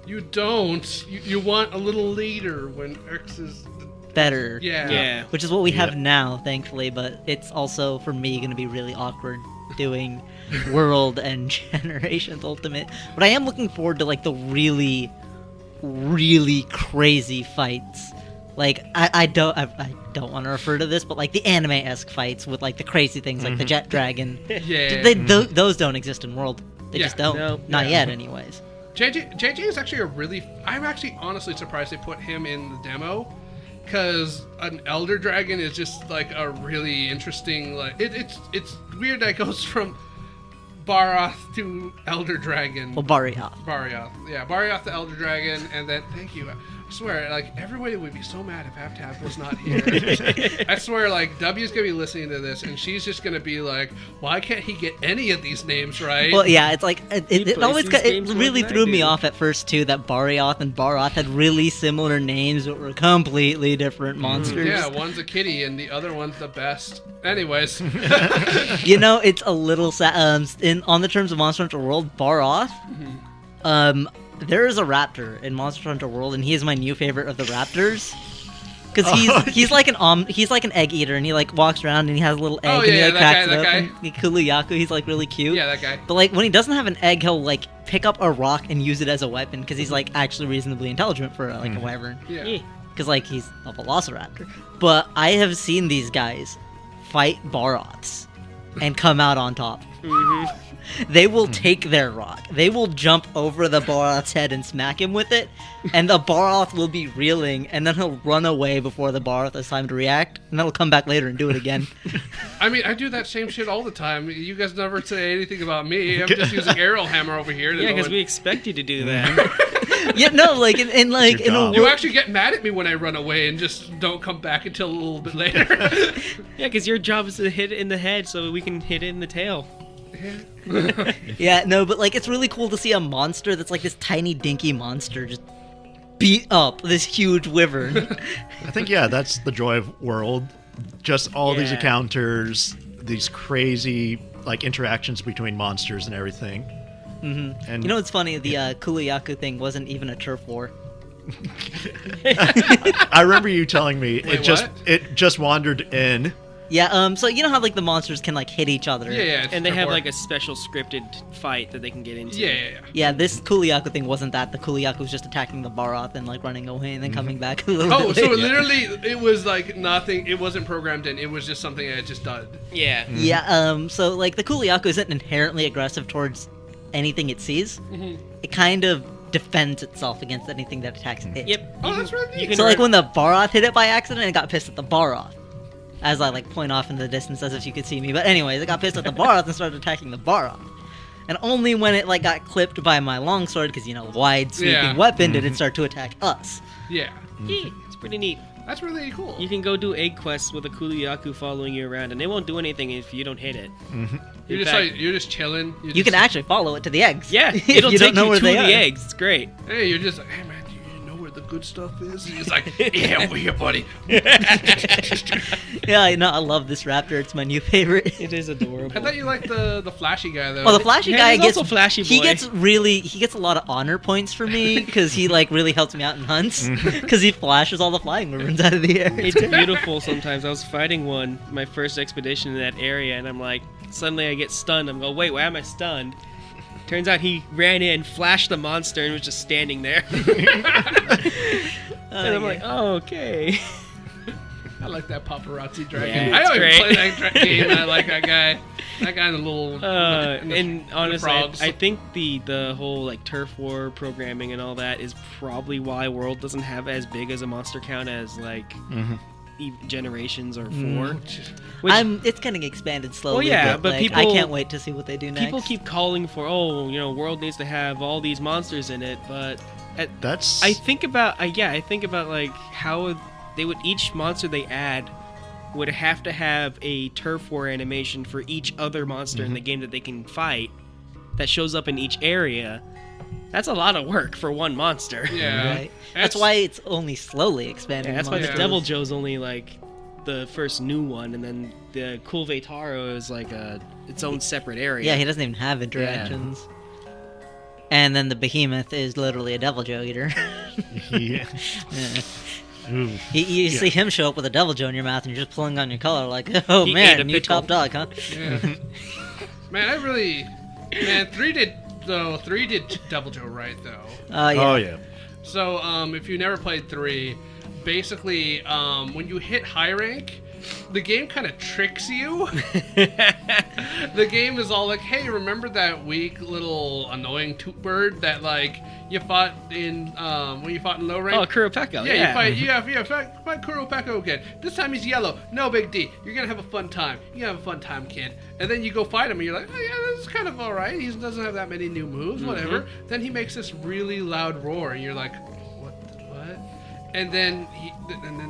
[SPEAKER 1] you don't. You want a little later when X is."
[SPEAKER 3] better.
[SPEAKER 1] Yeah.
[SPEAKER 4] Yeah.
[SPEAKER 3] Which is what we have
[SPEAKER 2] Yep.
[SPEAKER 3] now, thankfully, but it's also, for me, going to be really awkward doing World and Generations Ultimate. But I am looking forward to, like, the really, really crazy fights. Like, I don't want to refer to this, but, like, the anime-esque fights with, like, the crazy things, like the Jet Dragon.
[SPEAKER 1] Yeah.
[SPEAKER 3] Those don't exist in World. They
[SPEAKER 1] Yeah.
[SPEAKER 3] just don't.
[SPEAKER 4] No.
[SPEAKER 3] Not
[SPEAKER 1] Yeah.
[SPEAKER 3] yet, anyways.
[SPEAKER 1] JJ is actually I'm actually honestly surprised they put him in the demo, because an Elder Dragon is just like a really interesting, like it's weird that it goes from Barroth to Elder Dragon.
[SPEAKER 3] Well, Barioth.
[SPEAKER 1] Barioth, yeah, Barioth the Elder Dragon, and then thank you. I swear, like everybody would be so mad if Aptab was not here. I swear, like W's gonna be listening to this, and she's just gonna be like, "Why can't he get any of these names right?"
[SPEAKER 3] Well, yeah, it's like it
[SPEAKER 4] plays
[SPEAKER 3] always
[SPEAKER 4] these
[SPEAKER 3] got, it
[SPEAKER 4] games more
[SPEAKER 3] really
[SPEAKER 4] than I
[SPEAKER 3] threw me
[SPEAKER 4] do.
[SPEAKER 3] off at first too that Barioth and Baroth had really similar names but were completely different monsters.
[SPEAKER 1] Yeah, one's a kitty and the other one's the best. Anyways,
[SPEAKER 3] You know, it's a little sad. On the terms of Monster Hunter World, Baroth, there is a raptor in Monster Hunter World, and he is my new favorite of the raptors. Because he's like an egg eater, and he like walks around and he has a little egg
[SPEAKER 1] Oh,
[SPEAKER 3] and he
[SPEAKER 1] yeah,
[SPEAKER 3] like
[SPEAKER 1] that
[SPEAKER 3] cracks
[SPEAKER 1] guy,
[SPEAKER 3] it up.
[SPEAKER 1] that
[SPEAKER 3] And Kuluyaku, he's like really cute.
[SPEAKER 1] yeah, that guy.
[SPEAKER 3] But like when he doesn't have an egg, he'll like pick up a rock and use it as a weapon because he's like actually reasonably intelligent for like a wyvern.
[SPEAKER 1] Yeah.
[SPEAKER 4] Yeah.
[SPEAKER 3] Because like he's a velociraptor. But I have seen these guys fight Baroths and come out on top.
[SPEAKER 4] Mm-hmm.
[SPEAKER 3] They will take their rock. They will jump over the Baroth's head and smack him with it, and the Baroth will be reeling, and then he'll run away before the Baroth has time to react, and then he'll come back later and do it again.
[SPEAKER 1] I mean, I do that same shit all the time. You guys never say anything about me. I'm just using arrow hammer over here.
[SPEAKER 4] Yeah, because we expect you to do that.
[SPEAKER 3] Yeah, no, like in a
[SPEAKER 2] job.
[SPEAKER 1] You actually get mad at me when I run away and just don't come back until a little bit later.
[SPEAKER 4] Yeah, because your job is to hit it in the head so we can hit it in the tail.
[SPEAKER 3] Yeah, no, but like it's really cool to see a monster that's like this tiny dinky monster just beat up this huge wyvern.
[SPEAKER 2] I think, yeah, that's the joy of World. Just all these
[SPEAKER 4] Yeah.
[SPEAKER 2] encounters, these crazy like interactions between monsters and everything.
[SPEAKER 3] Mm-hmm.
[SPEAKER 2] And
[SPEAKER 3] You know what's funny? The Kuliyaku thing wasn't even a turf war.
[SPEAKER 2] I remember you telling me
[SPEAKER 1] Wait,
[SPEAKER 2] it
[SPEAKER 1] what?
[SPEAKER 2] just wandered in.
[SPEAKER 3] Yeah, so you know how like the monsters can like hit each other?
[SPEAKER 1] Yeah, it's
[SPEAKER 4] And they have
[SPEAKER 1] before-
[SPEAKER 4] like a special scripted fight that they can get into.
[SPEAKER 1] Yeah.
[SPEAKER 3] Yeah, this Kuliyaku thing wasn't that. The Kuliyaku was just attacking the Baroth and like running away and then coming back a little
[SPEAKER 1] Oh,
[SPEAKER 3] bit
[SPEAKER 1] so
[SPEAKER 3] later.
[SPEAKER 1] literally, it was like nothing. It wasn't programmed in. It was just something I had just done.
[SPEAKER 4] Yeah.
[SPEAKER 3] Yeah, so like the Kuliyaku isn't inherently aggressive towards anything it sees.
[SPEAKER 1] Mhm.
[SPEAKER 3] It kind of defends itself against anything that attacks it.
[SPEAKER 4] Yep.
[SPEAKER 1] Oh,
[SPEAKER 4] you
[SPEAKER 1] that's
[SPEAKER 4] can-
[SPEAKER 1] really neat.
[SPEAKER 4] you can
[SPEAKER 3] So like
[SPEAKER 4] re-
[SPEAKER 3] when the Baroth hit it by accident, it got pissed at the Baroth. As I like point off into the distance as if you could see me. But anyways, it got pissed at the Baroth and started attacking the Baroth. And only when it like got clipped by my longsword, because you know, wide sweeping
[SPEAKER 1] Yeah.
[SPEAKER 3] weapon, did it start to attack us.
[SPEAKER 1] Yeah,
[SPEAKER 4] Yeah, it's pretty neat.
[SPEAKER 1] that's really cool.
[SPEAKER 4] You can go do egg quests with a Kuliyaku following you around, and they won't do anything if you don't hit it.
[SPEAKER 1] You're
[SPEAKER 4] In
[SPEAKER 1] just
[SPEAKER 4] fact-
[SPEAKER 1] like you're just chilling.
[SPEAKER 3] You can actually follow it to the eggs.
[SPEAKER 4] Yeah,
[SPEAKER 3] if
[SPEAKER 4] it'll
[SPEAKER 3] you
[SPEAKER 4] take
[SPEAKER 3] don't know
[SPEAKER 4] you
[SPEAKER 3] where
[SPEAKER 4] to
[SPEAKER 3] they
[SPEAKER 4] the
[SPEAKER 3] are.
[SPEAKER 4] eggs. It's great.
[SPEAKER 1] Hey, you're just like, hey man, do you know where the good stuff is? And he's like, yeah, over here, buddy.
[SPEAKER 3] Yeah, I know. I love this raptor. It's my new favorite.
[SPEAKER 4] It is adorable.
[SPEAKER 1] I thought you liked the flashy guy though.
[SPEAKER 3] Well, the flashy
[SPEAKER 4] Yeah,
[SPEAKER 3] guy
[SPEAKER 4] he's
[SPEAKER 3] gets
[SPEAKER 4] also Flashy
[SPEAKER 3] He
[SPEAKER 4] Boy.
[SPEAKER 3] gets a lot of honor points for me because he like really helps me out in hunts because he flashes all the flying wyverns out of the air.
[SPEAKER 4] It's beautiful sometimes. I was fighting one, my first expedition in that area, and I'm like, suddenly I get stunned. I'm going, wait, why am I stunned? Turns out he ran in, flashed the monster, and was just standing there. And I'm like, oh, okay.
[SPEAKER 1] I like that paparazzi dragon.
[SPEAKER 4] Yeah,
[SPEAKER 1] I
[SPEAKER 4] it's
[SPEAKER 1] don't even
[SPEAKER 4] great.
[SPEAKER 1] play that game. And I like that guy. That guy in the little. in the-
[SPEAKER 4] And honestly,
[SPEAKER 1] frogs.
[SPEAKER 4] I think the whole like turf war programming and all that is probably why World doesn't have as big as a monster count as like Generations or 4. Which
[SPEAKER 3] It's getting expanded slowly.
[SPEAKER 4] Well, yeah, but
[SPEAKER 3] like,
[SPEAKER 4] people-
[SPEAKER 3] I can't wait to see what they do next.
[SPEAKER 4] people keep calling for, World needs to have all these monsters in it, but
[SPEAKER 2] That's
[SPEAKER 4] I think about like how they would each monster they add would have to have a turf war animation for each other monster in the game that they can fight that shows up in each area. That's a lot of work for one monster.
[SPEAKER 1] Yeah.
[SPEAKER 3] Right. That's why it's only slowly expanding.
[SPEAKER 4] Yeah, that's why the
[SPEAKER 1] Yeah.
[SPEAKER 4] Devil Joe's only like the first new one, and then the Kulvetaro is like its own separate area.
[SPEAKER 3] Yeah, he doesn't even have interactions. And then the Behemoth is literally a Devil Joe eater.
[SPEAKER 2] yeah.
[SPEAKER 3] Yeah.
[SPEAKER 2] Ooh.
[SPEAKER 3] You see him show up with a Devil Joe in your mouth, and you're just pulling on your collar like, oh
[SPEAKER 4] He ate
[SPEAKER 3] man,
[SPEAKER 4] a
[SPEAKER 3] new
[SPEAKER 4] pickle.
[SPEAKER 3] top dog, huh?
[SPEAKER 1] Yeah. Man, 3 did Devil Joe right though.
[SPEAKER 3] Yeah.
[SPEAKER 2] Oh yeah.
[SPEAKER 1] So, if you never played 3, basically, when you hit high rank, the game kind of tricks you. The game is all like, hey, remember that weak little annoying toot bird that like you fought in when you fought in low rank?
[SPEAKER 4] Oh, Kuropeko.
[SPEAKER 1] Yeah, you fight Kuropeko again. This time he's yellow. No big D. You're gonna have a fun time. You're gonna have a fun time, kid. And then you go fight him, and you're like, oh yeah, this is kind of all right. He doesn't have that many new moves, whatever. Then he makes this really loud roar, and you're like, what? And then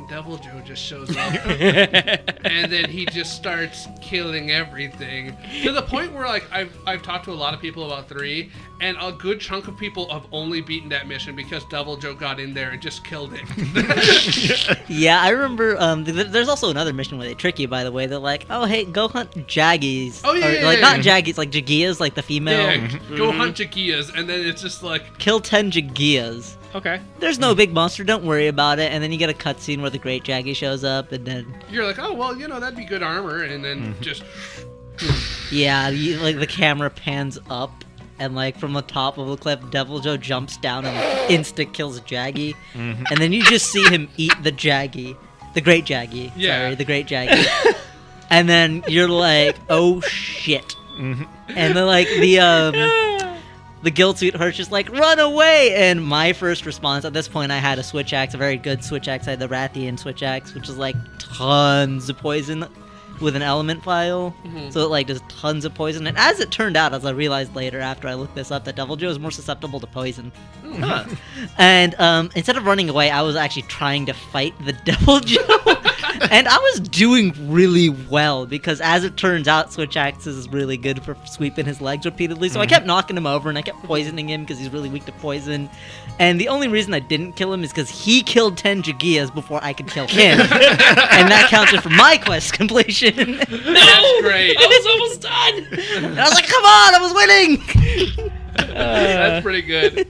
[SPEAKER 1] Devil Joe just shows up, and then he just starts killing everything to the point where like I've talked to a lot of people about 3, and a good chunk of people have only beaten that mission because Devil Joe got in there and just killed it.
[SPEAKER 3] Yeah, I remember. There's also another mission where they trick you. By the way, they're like, "Oh, hey, go hunt Jaggies."
[SPEAKER 1] Oh, yeah,
[SPEAKER 3] Or,
[SPEAKER 1] yeah,
[SPEAKER 3] like
[SPEAKER 1] yeah.
[SPEAKER 3] not Jaggies, like Jagias, like the female.
[SPEAKER 1] Yeah, go hunt Jagias, and then it's just like,
[SPEAKER 3] Kill 10 Jagias.
[SPEAKER 4] Okay.
[SPEAKER 3] There's no big monster. Don't worry about it. And then you get a cutscene where the Great Jaggy shows up, and then
[SPEAKER 1] you're like, oh well, that'd be good armor, and then just
[SPEAKER 3] yeah, like the camera pans up. And like from the top of the cliff, Devil Joe jumps down and insta kills Jaggy, and then you just see him eat the Jaggy, the Great Jaggy.
[SPEAKER 1] Yeah.
[SPEAKER 3] Sorry, the Great Jaggy. and then you're like, oh shit. And then like the guild suite hurts just like, run away! And my first response, at this point I had a switch axe, a very good switch axe. I had the Rathian switch axe, which is like tons of poison with an element file. So it like does tons of poison. And as it turned out, as I realized later after I looked this up, that Devil Joe is more susceptible to poison. And instead of running away, I was actually trying to fight the Devil Joe. And I was doing really well, because as it turns out, Switch Axe is really good for sweeping his legs repeatedly. So I kept knocking him over, and I kept poisoning him because he's really weak to poison. And the only reason I didn't kill him is because he killed 10 Jagias before I could kill him. And that counted for my quest completion.
[SPEAKER 1] That's great.
[SPEAKER 4] I was almost done.
[SPEAKER 3] And I was like, come on, I was winning!
[SPEAKER 1] That's pretty good.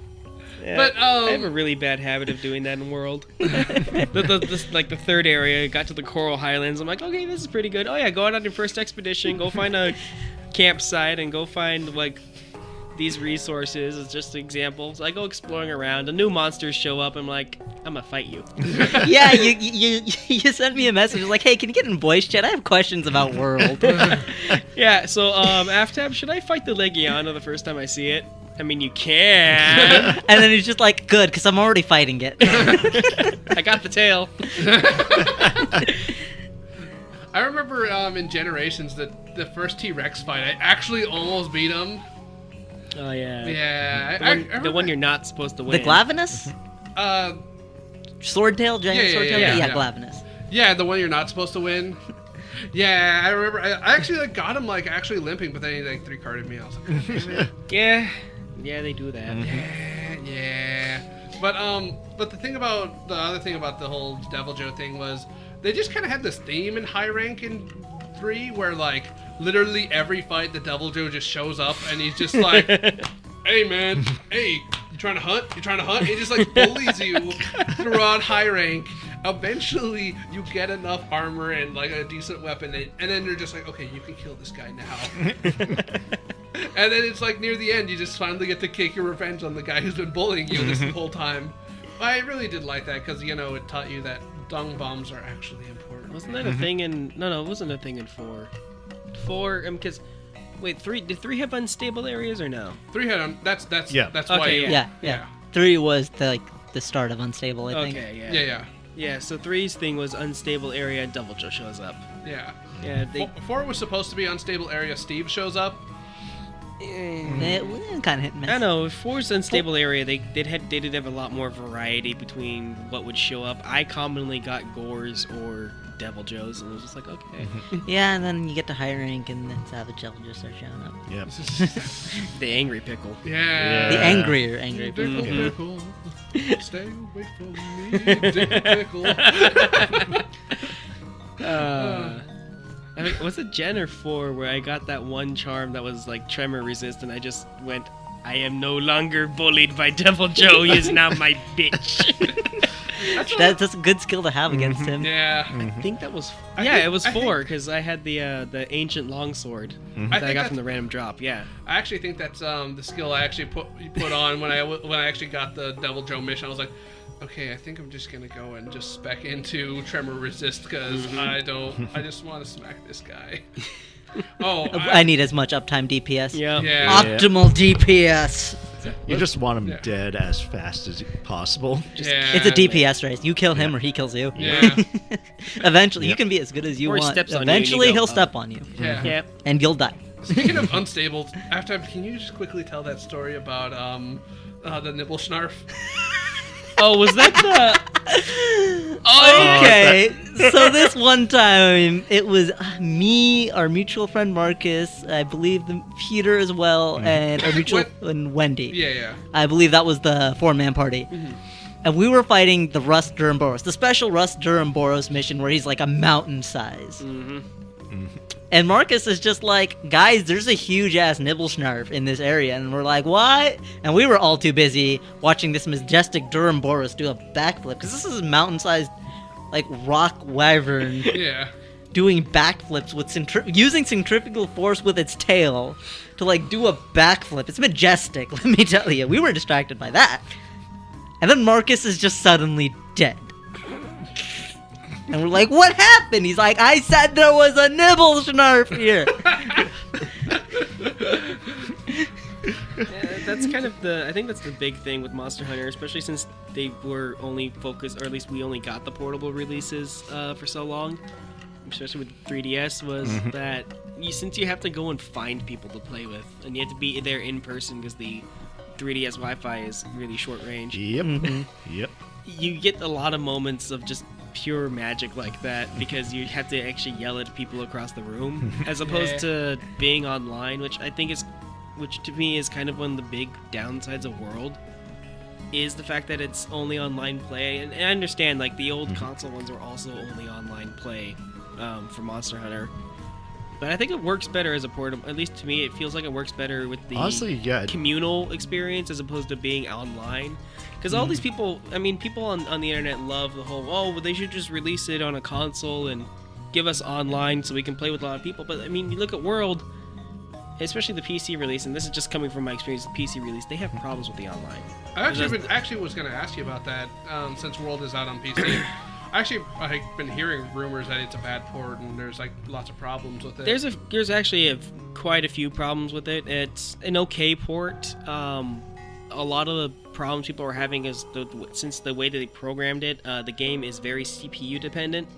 [SPEAKER 4] Yeah,
[SPEAKER 1] But,
[SPEAKER 4] I have a really bad habit of doing that in World. Like the third area, got to the Coral Highlands. I'm like, okay, this is pretty good. Oh yeah, go out on your first expedition, go find a campsite, and go find like these resources. It's just examples. I go exploring around. The new monsters show up. I'm like, I'm gonna fight you.
[SPEAKER 3] Yeah, you sent me a message like, hey, can you get in voice chat? I have questions about World.
[SPEAKER 4] Yeah. So Aftab, should I fight the Legiana the first time I see it? I mean, you can.
[SPEAKER 3] And then he's just like, good, because I'm already fighting it.
[SPEAKER 4] I got the tail.
[SPEAKER 1] I remember in Generations that the first T-Rex fight, I actually almost beat him.
[SPEAKER 4] Oh yeah.
[SPEAKER 1] Yeah,
[SPEAKER 4] The
[SPEAKER 1] I
[SPEAKER 4] one, the
[SPEAKER 1] remember-
[SPEAKER 4] one you're not supposed to win.
[SPEAKER 3] The Glavenus?
[SPEAKER 1] Uh,
[SPEAKER 3] Swordtail? Giant
[SPEAKER 1] Yeah,
[SPEAKER 3] Swordtail?
[SPEAKER 1] yeah.
[SPEAKER 3] Glavenus.
[SPEAKER 1] yeah, the one you're not supposed to win. Yeah, I remember. I actually like got him like actually limping, but then he like 3-carded me. I was like, oh, damn it.
[SPEAKER 4] Yeah, they do that.
[SPEAKER 1] Yeah. But the other thing about the whole Devil Joe thing was they just kind of had this theme in high rank in 3 where like literally every fight the Devil Joe just shows up and he's just like, hey man, hey, you trying to hunt? You trying to hunt? He just like bullies you throughout high rank. Eventually you get enough armor and like a decent weapon and then you're just like, okay, you can kill this guy now. And then it's like near the end, you just finally get to take your revenge on the guy who's been bullying you this whole time. I really did like that because, you know, it taught you that dung bombs are actually important.
[SPEAKER 4] Wasn't that a thing in... No, it wasn't a thing in 4. 4, because... Wait, 3... Did 3 have unstable areas or no?
[SPEAKER 1] 3 had on... That's
[SPEAKER 2] Yeah.
[SPEAKER 1] That's
[SPEAKER 4] Okay,
[SPEAKER 1] why you...
[SPEAKER 3] Yeah. 3 was the start of Unstable, I think.
[SPEAKER 4] Okay, yeah.
[SPEAKER 1] Yeah.
[SPEAKER 4] Yeah, so 3's thing was unstable area, Devil Joe shows up.
[SPEAKER 1] Yeah.
[SPEAKER 4] Yeah, they...
[SPEAKER 1] 4 was supposed to be unstable area, Steve shows up.
[SPEAKER 3] It kind of hit and miss.
[SPEAKER 4] I don't know, 4's unstable area, they did have a lot more variety between what would show up. I commonly got Gores or Devil Joes, and it was just like, okay.
[SPEAKER 3] Yeah, and then you get to high rank, and then Savage Devil just starts showing up.
[SPEAKER 2] Yep.
[SPEAKER 4] The angry pickle.
[SPEAKER 1] Yeah.
[SPEAKER 3] The angrier
[SPEAKER 1] Pickle, pickle. Stay away from me, Dickle Pickle.
[SPEAKER 4] I mean, was it Gen or 4 where I got that one charm that was like tremor resist, and I just went, I am no longer bullied by Devil Joe, he is now my bitch.
[SPEAKER 3] That's a good skill to have against him.
[SPEAKER 1] Yeah.
[SPEAKER 4] I think that was...
[SPEAKER 1] I
[SPEAKER 4] Yeah,
[SPEAKER 1] think-
[SPEAKER 4] it was
[SPEAKER 1] I think-
[SPEAKER 4] 4, because I had the ancient longsword that I
[SPEAKER 1] think
[SPEAKER 4] got from the random drop, yeah.
[SPEAKER 1] I actually think that's the skill I actually put on when I actually got the Devil Joe mission. I was like, okay, I think I'm just gonna go and just spec into Tremor Resist because I just want to smack this guy. Oh,
[SPEAKER 3] I need as much uptime DPS.
[SPEAKER 4] Yeah.
[SPEAKER 1] Yeah.
[SPEAKER 3] Optimal DPS.
[SPEAKER 2] You just want him
[SPEAKER 1] Yeah.
[SPEAKER 2] dead as fast as possible.
[SPEAKER 1] Yeah.
[SPEAKER 3] It's a DPS race. You kill him or he kills you.
[SPEAKER 1] Yeah.
[SPEAKER 3] Eventually, you
[SPEAKER 2] Yep.
[SPEAKER 3] can be as good as you
[SPEAKER 4] Or he
[SPEAKER 3] want.
[SPEAKER 4] steps on you and you
[SPEAKER 3] Eventually,
[SPEAKER 4] go,
[SPEAKER 3] he'll
[SPEAKER 4] "Oh."
[SPEAKER 3] step on you,
[SPEAKER 1] Yeah.
[SPEAKER 4] Yeah.
[SPEAKER 3] and you'll die.
[SPEAKER 1] Speaking of unstable, after can you just quickly tell that story about the nibble snarf?
[SPEAKER 4] Oh, was that the...
[SPEAKER 3] Okay, so this one time, it was me, our mutual friend Marcus, I believe Peter as well, and our mutual and Wendy.
[SPEAKER 1] Yeah.
[SPEAKER 3] I believe that was the 4-man party. And we were fighting the Rust Duramboros, the special Rust Duramboros mission where he's like a mountain size. And Marcus is just like, guys, there's a huge ass Nibblesnarf in this area. And we're like, what? And we were all too busy watching this majestic Duramboros do a backflip. Because this is a mountain sized, like, rock wyvern
[SPEAKER 1] Yeah.
[SPEAKER 3] doing backflips with using centrifugal force with its tail to, like, do a backflip. It's majestic, let me tell you. We were distracted by that. And then Marcus is just suddenly dead. And we're like, what happened? He's like, I said there was a nibble snarf here.
[SPEAKER 4] Yeah, that's kind of I think that's the big thing with Monster Hunter, especially since they were only focused, or at least we only got the portable releases for so long, especially with 3DS, was that since you have to go and find people to play with, and you have to be there in person because the 3DS Wi-Fi is really short range.
[SPEAKER 2] Yep. Yep.
[SPEAKER 4] You get a lot of moments of just pure magic like that because you have to actually yell at people across the room as opposed to being online, which to me is kind of one of the big downsides of World, is the fact that it's only online play. And I understand, like, the old console ones were also only online play for Monster Hunter. But I think it works better as a portable. At least to me, it feels like it works better with the
[SPEAKER 2] Honestly, yeah.
[SPEAKER 4] communal experience as opposed to being online. Because all these people, I mean, people on the internet love the whole, well, they should just release it on a console and give us online so we can play with a lot of people. But, I mean, you look at World, especially the PC release, and this is just coming from my experience with PC release, they have problems with the online.
[SPEAKER 1] I actually was going to ask you about that since World is out on PC. I've been hearing rumors that it's a bad port and there's like lots of problems with it.
[SPEAKER 4] There's actually quite a few problems with it. It's an okay port. A lot of the problems people are having is since the way that they programmed it, the game is very CPU dependent,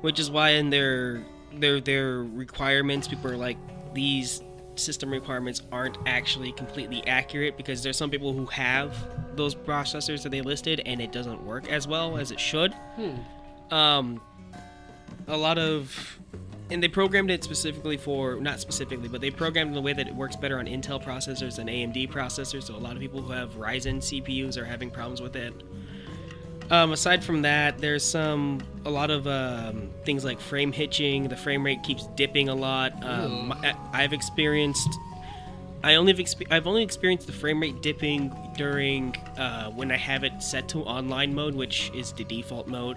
[SPEAKER 4] which is why in their requirements, people are like, these system requirements aren't actually completely accurate because there's some people who have those processors that they listed and it doesn't work as well as it should. And they programmed it specifically not specifically, but they programmed it in a way that it works better on Intel processors than AMD processors, so a lot of people who have Ryzen CPUs are having problems with it. Aside from that, there's a lot of things like frame hitching. The frame rate keeps dipping a lot. I've only experienced the frame rate dipping during when I have it set to online mode, which is the default mode.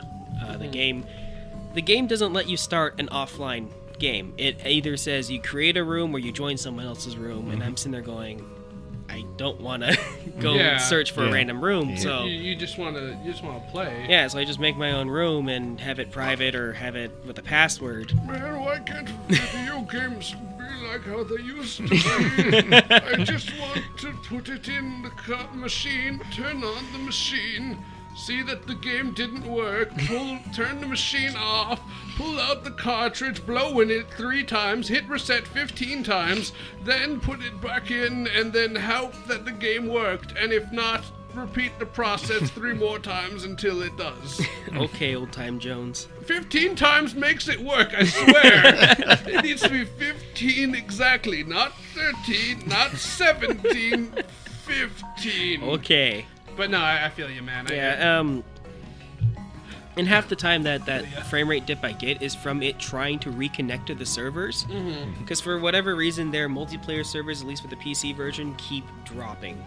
[SPEAKER 4] The game doesn't let you start an offline game. It either says you create a room or you join someone else's room, and I'm sitting there going, I don't want to go and search for a random room. So
[SPEAKER 1] you just want to play.
[SPEAKER 4] Yeah, so I just make my own room and have it private or have it with a password.
[SPEAKER 1] Man, why can't video games be like how they used to be? I just want to put it in the machine, turn on the machine, see that the game didn't work, turn the machine off, pull out the cartridge, blow in it 3 times, hit reset 15 times, then put it back in, and then hope that the game worked, and if not, repeat the process 3 more times until it does.
[SPEAKER 4] Okay, old time Jones.
[SPEAKER 1] 15 times makes it work, I swear. It needs to be 15 exactly, not 13, not 17, 15.
[SPEAKER 4] Okay.
[SPEAKER 1] But no, I feel you, man.
[SPEAKER 4] And half the time that frame rate dip I get is from it trying to reconnect to the servers. Because for whatever reason, their multiplayer servers, at least with the PC version, keep dropping.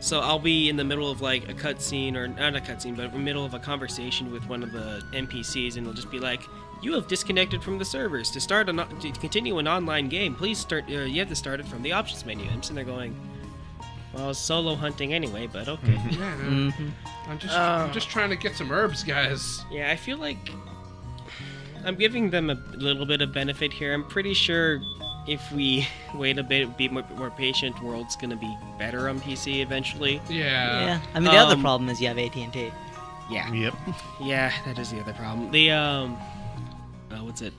[SPEAKER 4] So I'll be in the middle of like a cutscene, or not a cutscene, but in the middle of a conversation with one of the NPCs, and it'll just be like, "You have disconnected from the servers. To continue an online game, please start. You have to start it from the options menu." I'm sitting there going, well, I was solo hunting anyway, but okay.
[SPEAKER 1] Yeah, no. I'm just trying to get some herbs, guys.
[SPEAKER 4] Yeah, I feel like I'm giving them a little bit of benefit here. I'm pretty sure if we wait a bit, be more patient, World's gonna be better on PC eventually.
[SPEAKER 1] Yeah.
[SPEAKER 3] I mean, the other problem is you have AT&T.
[SPEAKER 4] Yeah.
[SPEAKER 2] Yep.
[SPEAKER 4] Yeah, that is the other problem. The what's it?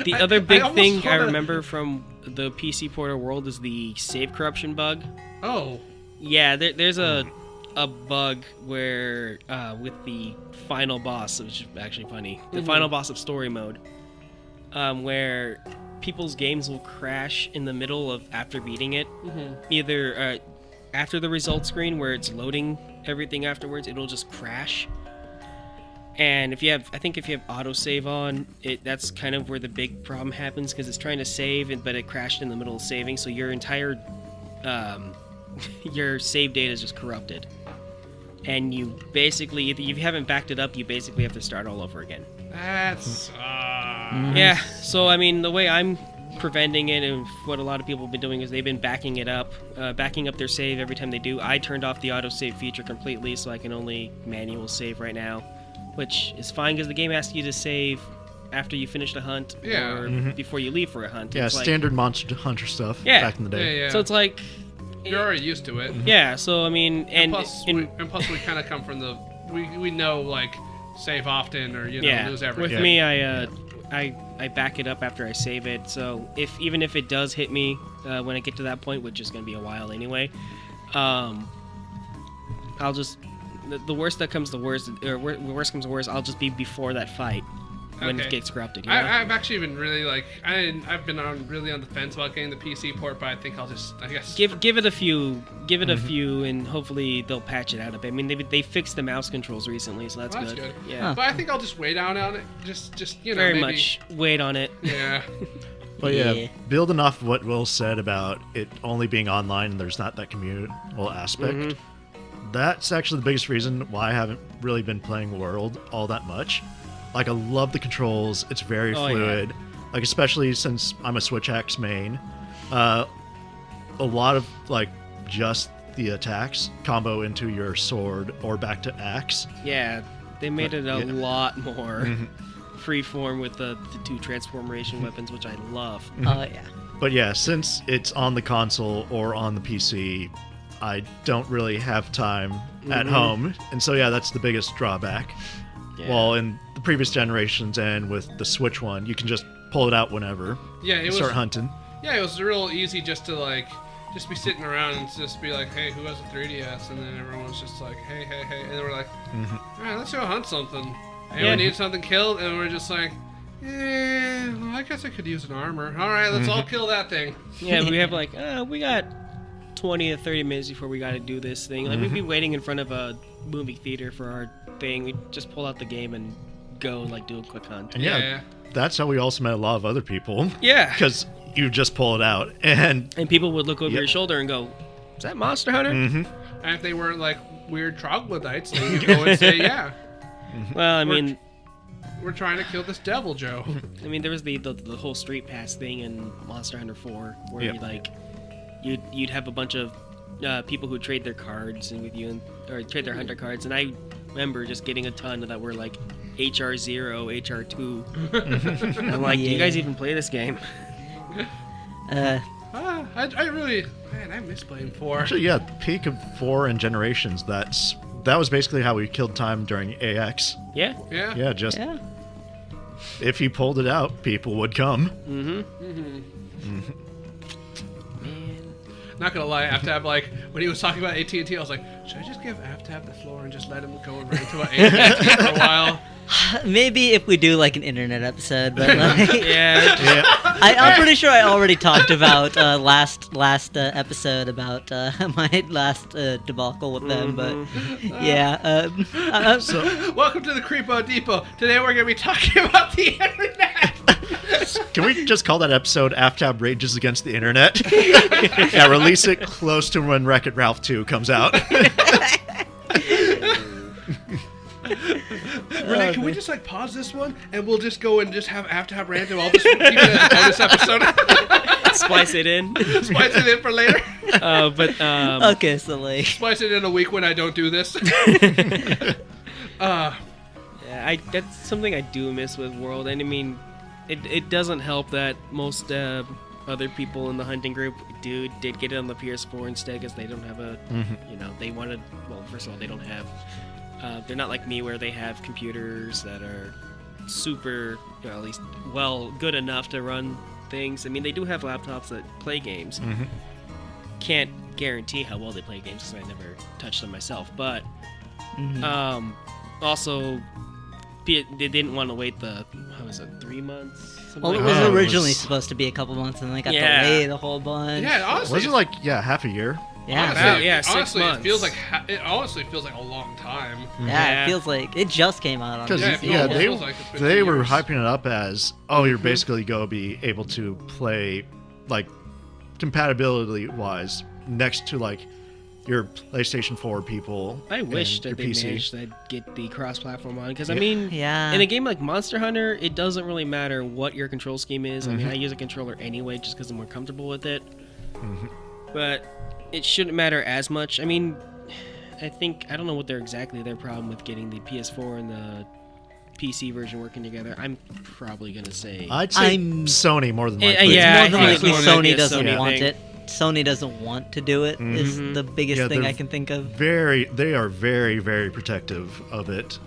[SPEAKER 4] The other big thing I remember from the PC port of World is the save corruption bug.
[SPEAKER 1] Oh.
[SPEAKER 4] Yeah, there's a bug where with the final boss, which is actually funny, the final boss of story mode, where people's games will crash in the middle of after beating it, either after the result screen where it's loading everything afterwards, it'll just crash. And if you have autosave on, that's kind of where the big problem happens, because it's trying to save, but it crashed in the middle of saving, so your entire your save data is just corrupted. And you basically, if you haven't backed it up, you basically have to start all over again.
[SPEAKER 1] That's
[SPEAKER 4] Yeah, so I mean, the way I'm preventing it, and what a lot of people have been doing, is they've been backing up their save every time they do. I turned off the autosave feature completely, so I can only manual save right now. which is fine because the game asks you to save after you finish the hunt
[SPEAKER 1] Yeah.
[SPEAKER 4] or before you leave for a hunt.
[SPEAKER 2] Yeah,
[SPEAKER 4] It's like-
[SPEAKER 2] standard Monster Hunter stuff
[SPEAKER 4] Yeah.
[SPEAKER 2] back in the day.
[SPEAKER 1] Yeah.
[SPEAKER 4] So it's like,
[SPEAKER 1] You're already used to it.
[SPEAKER 4] yeah. So I mean, and
[SPEAKER 1] Plus, we kind of come from the we know like save often or
[SPEAKER 4] yeah,
[SPEAKER 1] lose
[SPEAKER 4] with
[SPEAKER 1] everything.
[SPEAKER 4] me, I back it up after I save it. So even if it does hit me when I get to that point, which is going to be a while anyway, I'll just the worst that comes to worst, or worst comes to worst, I'll just be before that fight when
[SPEAKER 1] Okay.
[SPEAKER 4] it gets corrupted. You know?
[SPEAKER 1] I've actually been really like I've been really on the fence about getting the PC port, but I think I guess
[SPEAKER 4] Give it a few, and hopefully they'll patch it out a bit. I mean, they fixed the mouse controls recently, so that's,
[SPEAKER 1] Well, that's
[SPEAKER 4] good.
[SPEAKER 1] good.
[SPEAKER 4] Yeah,
[SPEAKER 3] Huh.
[SPEAKER 1] But I think I'll just wait out on it. Just
[SPEAKER 4] very
[SPEAKER 1] maybe,
[SPEAKER 4] much wait on it.
[SPEAKER 1] Yeah.
[SPEAKER 2] But yeah,
[SPEAKER 3] Yeah.
[SPEAKER 2] building off what Will said about it only being online and there's not that communal aspect, that's actually the biggest reason why I haven't really been playing World all that much. Like, I love the controls. It's very
[SPEAKER 4] Oh, yeah.
[SPEAKER 2] fluid. Like, especially since I'm a Switch Axe main. A lot of, like, just the attacks combo into your sword or back to axe.
[SPEAKER 4] Yeah, they made it a
[SPEAKER 2] Yeah.
[SPEAKER 4] lot more freeform with the two transformation weapons, which I love.
[SPEAKER 3] Oh yeah.
[SPEAKER 2] But yeah, since it's on the console or on the PC, I don't really have time at home. And so, yeah, that's the biggest drawback.
[SPEAKER 4] Yeah.
[SPEAKER 2] Well, in the previous generations and with the Switch one, you can just pull it out whenever.
[SPEAKER 1] Yeah, it was
[SPEAKER 2] Start hunting.
[SPEAKER 1] Yeah, it was real easy just to like just be sitting around and just be like, hey, who has a 3DS? And then everyone's just like, hey, and then we're like, all right, let's go hunt something. And
[SPEAKER 4] Yeah.
[SPEAKER 1] we need something killed, and we're just like, well, I guess I could use an armor. All right, let's all kill that thing.
[SPEAKER 4] Yeah, we have like, we got 20 to 30 minutes before we got to do this thing. Like, we'd be waiting in front of a movie theater for our thing. We'd just pull out the game and go, like, do a quick hunt.
[SPEAKER 2] And yeah, that's how we also met a lot of other people.
[SPEAKER 4] Yeah.
[SPEAKER 2] Because you just pull it out. And
[SPEAKER 4] And people would look over
[SPEAKER 2] Yep.
[SPEAKER 4] your shoulder and go, is that Monster Hunter?
[SPEAKER 1] And if they weren't like weird troglodytes, then you go and say, yeah,
[SPEAKER 4] Well, I mean,
[SPEAKER 1] we're trying to kill this devil, Joe.
[SPEAKER 4] there was the whole Street Pass thing in Monster Hunter 4, where
[SPEAKER 2] Yeah.
[SPEAKER 4] you like you'd have a bunch of people who trade their cards and with you, or trade their hunter cards, and I remember just getting a ton that were like HR0, HR2. And I'm like, do you guys even play this game?
[SPEAKER 1] I really, man, I miss playing 4.
[SPEAKER 2] actually, yeah, peak of 4 and Generations, that was basically how we killed time during AX.
[SPEAKER 4] Yeah.
[SPEAKER 1] Yeah.
[SPEAKER 2] Yeah, just
[SPEAKER 3] Yeah.
[SPEAKER 2] if you pulled it out, people would come.
[SPEAKER 1] Not gonna lie, Aftab, like when he was talking about AT&T, I was like, should I just give Aftab the floor and just let him go and rant about AT&T for a while?
[SPEAKER 3] Maybe if we do like an internet episode, but like,
[SPEAKER 4] Yeah.
[SPEAKER 2] Yeah.
[SPEAKER 3] I'm pretty sure I already talked about last episode about my last debacle with them, but yeah.
[SPEAKER 1] Welcome to the Creepo Depot. Today we're gonna be talking about the internet.
[SPEAKER 2] Can we just call that episode Aftab Rages Against the Internet? Yeah, release it close to when Wreck-It Ralph 2 comes out.
[SPEAKER 1] Renee, can we just like pause this one and we'll just go and just have Aftab rant and I'll just keep it as a bonus episode.
[SPEAKER 4] Splice it in.
[SPEAKER 1] Splice it in for later.
[SPEAKER 4] But
[SPEAKER 3] Okay, so like,
[SPEAKER 1] Splice it in a week when I don't do this.
[SPEAKER 4] yeah, that's something I do miss with World, and I mean, it doesn't help that most other people in the hunting group did get it on the PS4 instead, because they don't have a, they wanted. Well, first of all, they don't have. They're not like me where they have computers that are super, well, at least good enough to run things. I mean, they do have laptops that play games. Can't guarantee how well they play games because I never touched them myself. But also, they didn't want to wait the, how was it, 3 months? Something
[SPEAKER 3] well, it
[SPEAKER 4] like
[SPEAKER 3] was
[SPEAKER 4] that.
[SPEAKER 2] it
[SPEAKER 3] originally
[SPEAKER 2] was-
[SPEAKER 3] supposed to be a couple months, and then they got
[SPEAKER 4] Yeah.
[SPEAKER 3] delayed a whole bunch.
[SPEAKER 1] Yeah, honestly,
[SPEAKER 2] Was it like, half a year?
[SPEAKER 3] Yeah.
[SPEAKER 1] honestly,
[SPEAKER 4] Yeah, 6
[SPEAKER 1] honestly,
[SPEAKER 4] months.
[SPEAKER 1] it feels like it honestly feels like a long time.
[SPEAKER 3] Yeah,
[SPEAKER 4] Yeah.
[SPEAKER 3] it feels like it just came out on
[SPEAKER 2] Because
[SPEAKER 1] Yeah, it
[SPEAKER 2] yeah,
[SPEAKER 1] feels-
[SPEAKER 2] they,
[SPEAKER 1] feels like it's been
[SPEAKER 2] they
[SPEAKER 1] 2
[SPEAKER 2] were
[SPEAKER 1] years.
[SPEAKER 2] hyping it up as, oh, you're basically going to be able to play, like, compatibility wise next to, like, your PlayStation 4 people.
[SPEAKER 4] I wish
[SPEAKER 2] and
[SPEAKER 4] that
[SPEAKER 2] your
[SPEAKER 4] they
[SPEAKER 2] PC.
[SPEAKER 4] managed to get the cross-platform on, because I
[SPEAKER 2] Yeah.
[SPEAKER 4] mean,
[SPEAKER 3] Yeah.
[SPEAKER 4] in a game like Monster Hunter, it doesn't really matter what your control scheme is. I mean, I use a controller anyway just because I'm more comfortable with it. But it shouldn't matter as much. I mean, I don't know what their problem with getting the PS4 and the PC version working together, I'm probably gonna say.
[SPEAKER 2] I'd say Sony more than likely.
[SPEAKER 4] Yeah,
[SPEAKER 3] It's more
[SPEAKER 4] I
[SPEAKER 3] than
[SPEAKER 4] think
[SPEAKER 3] likely
[SPEAKER 4] it's more likely
[SPEAKER 3] Sony
[SPEAKER 4] a
[SPEAKER 3] doesn't
[SPEAKER 4] Sony
[SPEAKER 3] want
[SPEAKER 4] thing.
[SPEAKER 3] it. Sony doesn't want to do it. Is the biggest
[SPEAKER 2] Yeah,
[SPEAKER 3] thing
[SPEAKER 2] they're
[SPEAKER 3] I can think of.
[SPEAKER 2] They are very, very protective of it.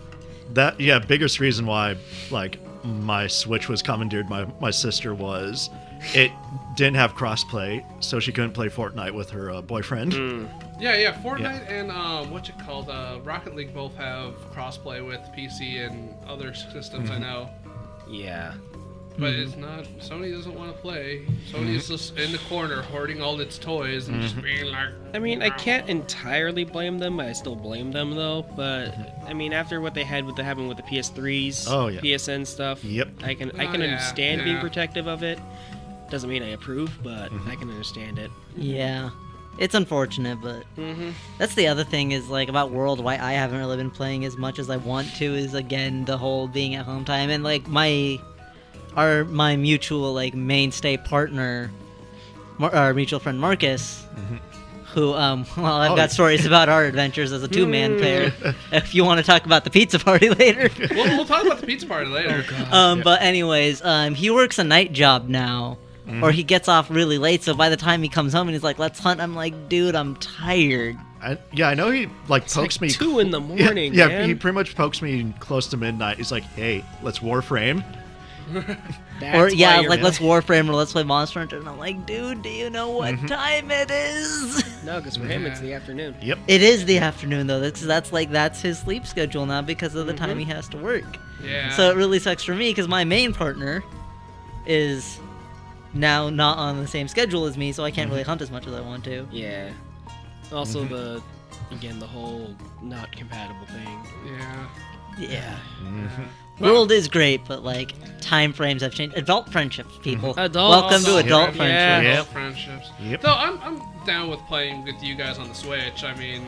[SPEAKER 2] Biggest reason why, like, my Switch was commandeered by my sister was it didn't have crossplay, so she couldn't play Fortnite with her boyfriend.
[SPEAKER 1] Yeah. Fortnite and Rocket League both have crossplay with PC and other systems. I know,
[SPEAKER 4] Yeah.
[SPEAKER 1] but it's not. Sony doesn't want to play. Sony's just in the corner hoarding all its toys and just being like.
[SPEAKER 4] I mean, I can't entirely blame them. I still blame them though. But I mean, after what they had with happened with the PS3s,
[SPEAKER 2] Oh, yeah.
[SPEAKER 4] PSN stuff,
[SPEAKER 2] Yep.
[SPEAKER 4] I can
[SPEAKER 1] Oh, yeah,
[SPEAKER 4] understand being
[SPEAKER 1] yeah.
[SPEAKER 4] protective of it. Doesn't mean I approve, but I can understand it.
[SPEAKER 3] Yeah. It's unfortunate, but
[SPEAKER 4] Mm-hmm.
[SPEAKER 3] that's the other thing is like about World, why I haven't really been playing as much as I want to is again the whole being at home time and like my mutual like mainstay partner, our mutual friend Marcus, who I've got stories about our adventures as a two-man pair. If you want to talk about the pizza party later.
[SPEAKER 1] We'll talk about the pizza party later.
[SPEAKER 3] But anyways, he works a night job now. Or he gets off really late, so by the time he comes home and he's like, "Let's hunt," I'm like, "Dude, I'm tired."
[SPEAKER 2] I know he like pokes me
[SPEAKER 4] 2 in the morning.
[SPEAKER 2] Yeah,
[SPEAKER 4] man.
[SPEAKER 2] he pretty much pokes me close to midnight. He's like, "Hey, let's Warframe."
[SPEAKER 4] That's
[SPEAKER 3] Or
[SPEAKER 4] why
[SPEAKER 3] yeah,
[SPEAKER 4] you're-
[SPEAKER 3] like let's Warframe or let's play Monster Hunter, and I'm like, "Dude, do you know what time it is?"
[SPEAKER 4] No, because for him it's the afternoon.
[SPEAKER 2] Yep.
[SPEAKER 3] It is the afternoon though. That's his sleep schedule now because of the time he has to work.
[SPEAKER 1] Yeah.
[SPEAKER 3] So it really sucks for me because my main partner is now not on the same schedule as me, so I can't really hunt as much as I want to.
[SPEAKER 4] Yeah. Also the whole not compatible thing.
[SPEAKER 1] Yeah.
[SPEAKER 3] Yeah.
[SPEAKER 1] Well-
[SPEAKER 3] World is great, but like time frames have changed. Adult friendships, people.
[SPEAKER 4] Adult-
[SPEAKER 3] Welcome to adult
[SPEAKER 4] Yeah.
[SPEAKER 3] friendships.
[SPEAKER 4] Yeah.
[SPEAKER 1] Adult friendships.
[SPEAKER 2] Yep.
[SPEAKER 1] No, I'm down with playing with you guys on the Switch. I mean,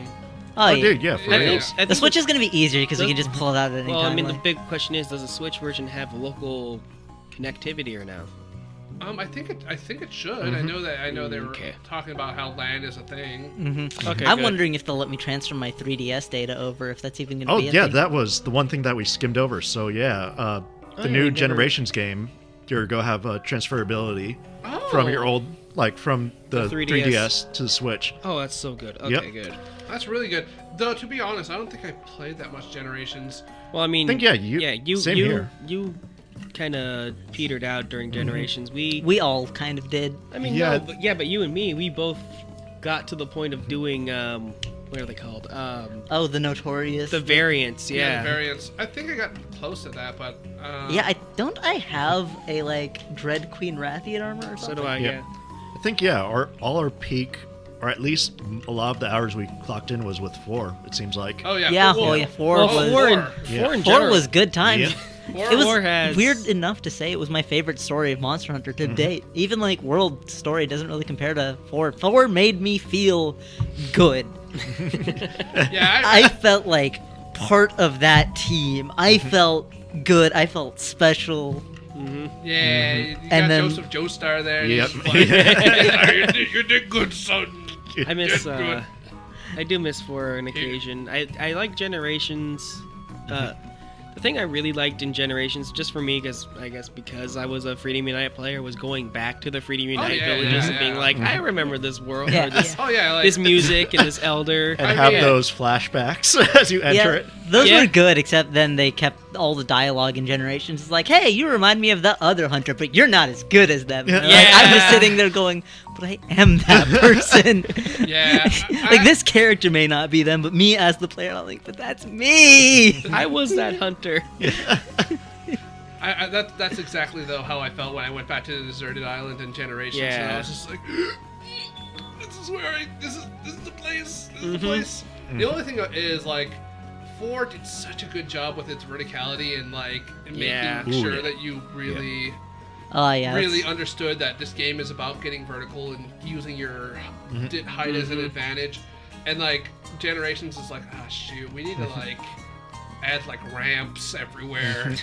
[SPEAKER 3] Oh,
[SPEAKER 2] Dude, yeah, for
[SPEAKER 1] Yeah.
[SPEAKER 2] real.
[SPEAKER 4] I
[SPEAKER 3] The
[SPEAKER 4] think
[SPEAKER 3] Switch is going to be easier because we can just pull it out at any
[SPEAKER 4] Well,
[SPEAKER 3] time.
[SPEAKER 4] I mean, the
[SPEAKER 3] like-
[SPEAKER 4] big question is, does the Switch version have local connectivity or no?
[SPEAKER 1] I think it should. I know they were
[SPEAKER 4] Okay.
[SPEAKER 1] talking about how LAN is a thing.
[SPEAKER 4] Okay,
[SPEAKER 3] I'm
[SPEAKER 4] good.
[SPEAKER 3] wondering if they'll let me transfer my 3DS data over, if that's even going to
[SPEAKER 2] Oh
[SPEAKER 3] be a
[SPEAKER 2] yeah,
[SPEAKER 3] thing.
[SPEAKER 2] that was the one thing that we skimmed over. So yeah, the
[SPEAKER 4] yeah,
[SPEAKER 2] new
[SPEAKER 4] we never-
[SPEAKER 2] Generations game, you're go have transferability
[SPEAKER 1] Oh,
[SPEAKER 2] from your old, like from the
[SPEAKER 4] 3DS.
[SPEAKER 2] 3DS to the Switch.
[SPEAKER 4] Oh, that's so good. Okay,
[SPEAKER 2] Yep.
[SPEAKER 4] good.
[SPEAKER 1] That's really good. Though to be honest, I don't think I played that much Generations.
[SPEAKER 4] Well, I mean,
[SPEAKER 2] I think, you same here.
[SPEAKER 4] You kind of petered out during Generations.
[SPEAKER 3] We all kind of did.
[SPEAKER 4] I mean,
[SPEAKER 2] Yeah.
[SPEAKER 4] but you and me, we both got to the point of doing what are they called?
[SPEAKER 3] Oh, the Notorious.
[SPEAKER 4] The variants. Yeah.
[SPEAKER 1] The variants. I think I got close to that, but
[SPEAKER 3] Yeah, I have a like Dread Queen Rathian armor or
[SPEAKER 4] So
[SPEAKER 3] something?
[SPEAKER 4] do I.
[SPEAKER 2] Yeah.
[SPEAKER 4] Yeah.
[SPEAKER 2] I think all our peak, or at least a lot of the hours we clocked in was with 4. It seems like.
[SPEAKER 1] Oh yeah.
[SPEAKER 3] Yeah,
[SPEAKER 1] four.
[SPEAKER 3] oh yeah, 4
[SPEAKER 4] Well,
[SPEAKER 3] was...
[SPEAKER 4] four
[SPEAKER 1] Four.
[SPEAKER 4] in
[SPEAKER 2] Yeah.
[SPEAKER 3] 4
[SPEAKER 4] general.
[SPEAKER 3] was good times.
[SPEAKER 2] Yeah.
[SPEAKER 1] Four-
[SPEAKER 3] It was
[SPEAKER 4] Four has-
[SPEAKER 3] weird enough to say it was my favorite story of Monster Hunter to date. Even like World story doesn't really compare to 4. 4 made me feel good.
[SPEAKER 1] Yeah.
[SPEAKER 3] I felt like part of that team. I felt good. I felt special.
[SPEAKER 1] Yeah, you got
[SPEAKER 3] And then-
[SPEAKER 1] Joseph Joestar there. and
[SPEAKER 2] Yep.
[SPEAKER 1] he's just like, "Yeah, you did good, son.
[SPEAKER 4] I miss.
[SPEAKER 1] You did good."
[SPEAKER 4] I do miss 4 on occasion. I like Generations. The thing I really liked in Generations, just for me, because I was a Freedom Unite player, was going back to the Freedom Unite
[SPEAKER 1] yeah,
[SPEAKER 4] villages
[SPEAKER 1] yeah,
[SPEAKER 4] and being
[SPEAKER 1] yeah.
[SPEAKER 4] like, I remember this world,
[SPEAKER 3] Yeah,
[SPEAKER 4] or this,
[SPEAKER 1] Oh yeah, like
[SPEAKER 4] this music and this elder.
[SPEAKER 2] And
[SPEAKER 1] I
[SPEAKER 2] have
[SPEAKER 1] mean-
[SPEAKER 2] those flashbacks as you enter it.
[SPEAKER 3] Those
[SPEAKER 4] Yeah.
[SPEAKER 3] were good, except then they kept all the dialogue in Generations. It's like, hey, you remind me of that other hunter, but you're not as good as them.
[SPEAKER 2] Yeah.
[SPEAKER 3] Like, I was
[SPEAKER 1] Yeah.
[SPEAKER 3] sitting there going, but I am that person.
[SPEAKER 1] Yeah,
[SPEAKER 3] Like, this character may not be them, but me as the player, I'm like, but that's me.
[SPEAKER 4] I was that hunter.
[SPEAKER 1] That's exactly though how I felt when I went back to the deserted island in Generations. And I
[SPEAKER 4] Yeah.
[SPEAKER 1] was just like, this is the place. This is the place. The only thing is like, 4 did such a good job with its verticality and like
[SPEAKER 4] Yeah.
[SPEAKER 1] making
[SPEAKER 2] Ooh,
[SPEAKER 1] sure
[SPEAKER 2] yeah.
[SPEAKER 1] that you really.
[SPEAKER 3] Oh, yeah.
[SPEAKER 1] really
[SPEAKER 3] that's-
[SPEAKER 1] understood that this game is about getting vertical and using your height as an advantage. And like Generations is like, shoot, we need to like add like ramps everywhere.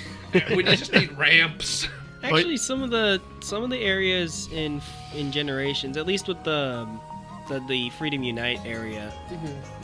[SPEAKER 1] We just need ramps.
[SPEAKER 4] Actually, some of the areas in Generations, at least with the Freedom Unite area,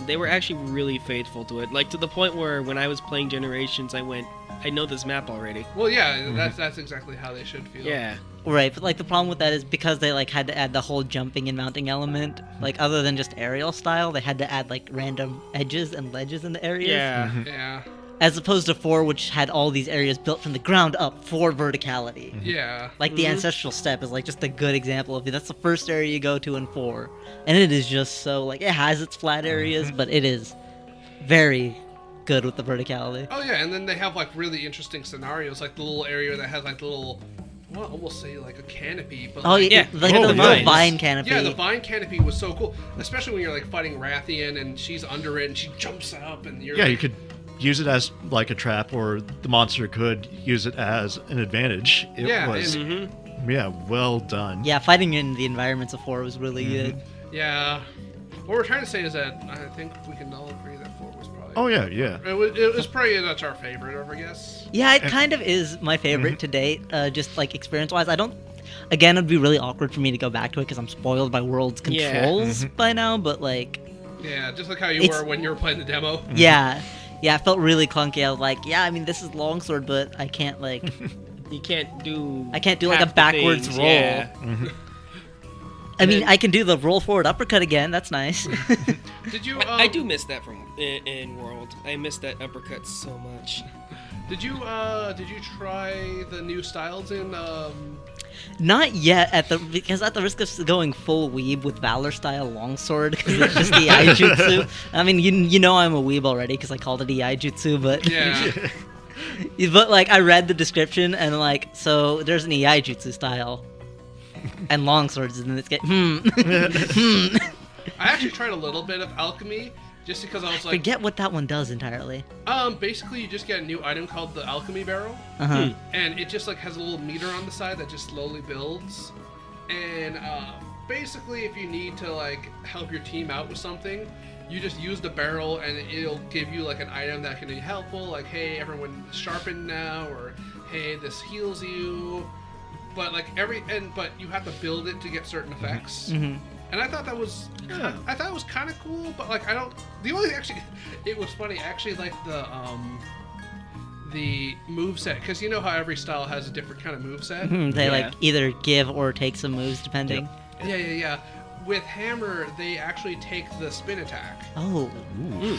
[SPEAKER 4] they were actually really faithful to it. Like to the point where when I was playing Generations, I went I know this map already.
[SPEAKER 1] Well, yeah, that's exactly how they should feel.
[SPEAKER 4] Yeah.
[SPEAKER 3] Right, but like the problem with that is because they like had to add the whole jumping and mounting element, like other than just aerial style, they had to add like random edges and ledges in the areas.
[SPEAKER 4] Yeah.
[SPEAKER 1] Yeah.
[SPEAKER 3] As opposed to 4, which had all these areas built from the ground up for verticality.
[SPEAKER 1] Yeah.
[SPEAKER 3] Like the ancestral step is like just a good example of it. That's the first area you go to in 4, and it is just so like it has its flat areas, but it is very good with the verticality.
[SPEAKER 1] Oh yeah, and then they have like really interesting scenarios, like the little area that has like the little, well, I almost say like a canopy, but
[SPEAKER 3] Oh
[SPEAKER 1] like,
[SPEAKER 3] yeah, like
[SPEAKER 2] Oh,
[SPEAKER 3] the
[SPEAKER 2] yeah.
[SPEAKER 3] little vine canopy.
[SPEAKER 1] yeah, the vine canopy was so cool, especially when you're like fighting Rathian and she's under it and she jumps up and you're
[SPEAKER 2] Yeah,
[SPEAKER 1] like,
[SPEAKER 2] you could use it as like a trap, or the monster could use it as an advantage. It
[SPEAKER 1] Yeah,
[SPEAKER 2] was, yeah, well done.
[SPEAKER 3] Yeah, fighting in the environments of 4 was really good.
[SPEAKER 1] yeah. What we're trying to say is that I think we can all agree that 4 was probably.
[SPEAKER 2] Oh yeah, yeah.
[SPEAKER 1] It was probably that's our favorite, I guess.
[SPEAKER 3] Yeah, it kind of is my favorite to date, just like experience-wise. I don't. Again, it'd be really awkward for me to go back to it because I'm spoiled by World's
[SPEAKER 4] Yeah.
[SPEAKER 3] controls by now. But like,
[SPEAKER 1] Yeah, just like how you
[SPEAKER 3] It's-
[SPEAKER 1] were when you were playing the demo.
[SPEAKER 3] yeah, it felt really clunky. I was like, yeah, I mean, this is longsword, but I can't like,
[SPEAKER 4] You can't do.
[SPEAKER 3] I can't do like
[SPEAKER 4] half
[SPEAKER 3] a
[SPEAKER 4] the
[SPEAKER 3] backwards
[SPEAKER 4] things,
[SPEAKER 3] roll.
[SPEAKER 4] Yeah.
[SPEAKER 3] I mean, I can do the roll forward uppercut again. That's nice.
[SPEAKER 1] Did you?
[SPEAKER 4] I do miss that from in World. I miss that uppercut so much.
[SPEAKER 1] Did you try the new styles in?
[SPEAKER 3] Not yet, because at the risk of going full weeb with Valor style longsword, because it's just the Iaijutsu. I mean, you know I'm a weeb already because I called it Iaijutsu, but
[SPEAKER 1] Yeah.
[SPEAKER 3] but like I read the description and like so there's an Iaijutsu style and longswords in this game.
[SPEAKER 1] I actually tried a little bit of alchemy just because I was like,
[SPEAKER 3] Forget what that one does entirely.
[SPEAKER 1] basically you just get a new item called the alchemy barrel,
[SPEAKER 3] Uh-huh.
[SPEAKER 1] and it just like has a little meter on the side that just slowly builds, and basically if you need to like help your team out with something, you just use the barrel and it'll give you like an item that can be helpful, like hey, everyone sharpened now, or hey, this heals you. But like but you have to build it to get certain effects.
[SPEAKER 3] Mhm.
[SPEAKER 1] And I thought that was, I thought it was kind of cool. But like the only actually, it was funny. I actually like the move set, because you know how every style has a different kind of move set.
[SPEAKER 3] They
[SPEAKER 4] Yeah.
[SPEAKER 3] like either give or take some moves depending.
[SPEAKER 1] Yeah. With hammer, they actually take the spin attack,
[SPEAKER 3] Oh,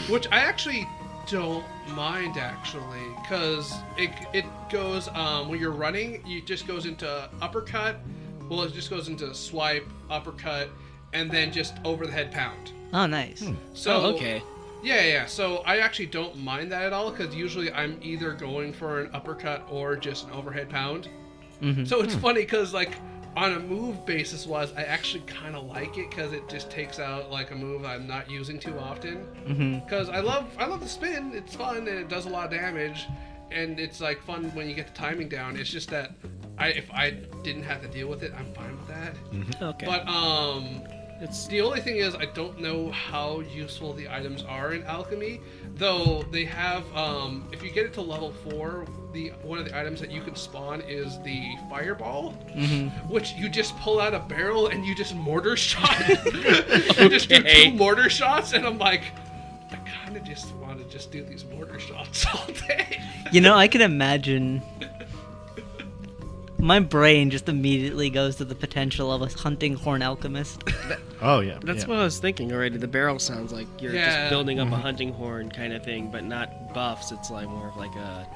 [SPEAKER 1] which I actually don't mind actually, because it goes when you're running, it just goes into uppercut. Well, it just goes into swipe, uppercut, and then just over the head pound.
[SPEAKER 3] oh, nice.
[SPEAKER 1] So
[SPEAKER 4] Oh, okay.
[SPEAKER 1] Yeah. So I actually don't mind that at all, because usually I'm either going for an uppercut or just an overhead pound.
[SPEAKER 3] Mhm.
[SPEAKER 1] So it's funny because like on a move basis wise, I actually kind of like it because it just takes out like a move I'm not using too often.
[SPEAKER 3] Mhm.
[SPEAKER 1] Because I love the spin. It's fun and it does a lot of damage, and it's like fun when you get the timing down. It's just that if I didn't have to deal with it, I'm fine with that.
[SPEAKER 4] Okay.
[SPEAKER 1] But
[SPEAKER 4] It's
[SPEAKER 1] the only thing is I don't know how useful the items are in alchemy, though they have if you get it to level 4, one of the items that you can spawn is the fireball, which you just pull out a barrel and you just mortar shot. You just do 2 mortar shots, and I'm like, I kind of just want to just do these mortar shots all day.
[SPEAKER 3] You know, I can imagine. My brain just immediately goes to the potential of a hunting horn alchemist.
[SPEAKER 2] Oh yeah.
[SPEAKER 4] That's
[SPEAKER 2] yeah.
[SPEAKER 4] what I was thinking already. The barrel sounds like you're
[SPEAKER 1] Yeah.
[SPEAKER 4] just building up a hunting horn kind of thing, but not buffs. It's like more of like a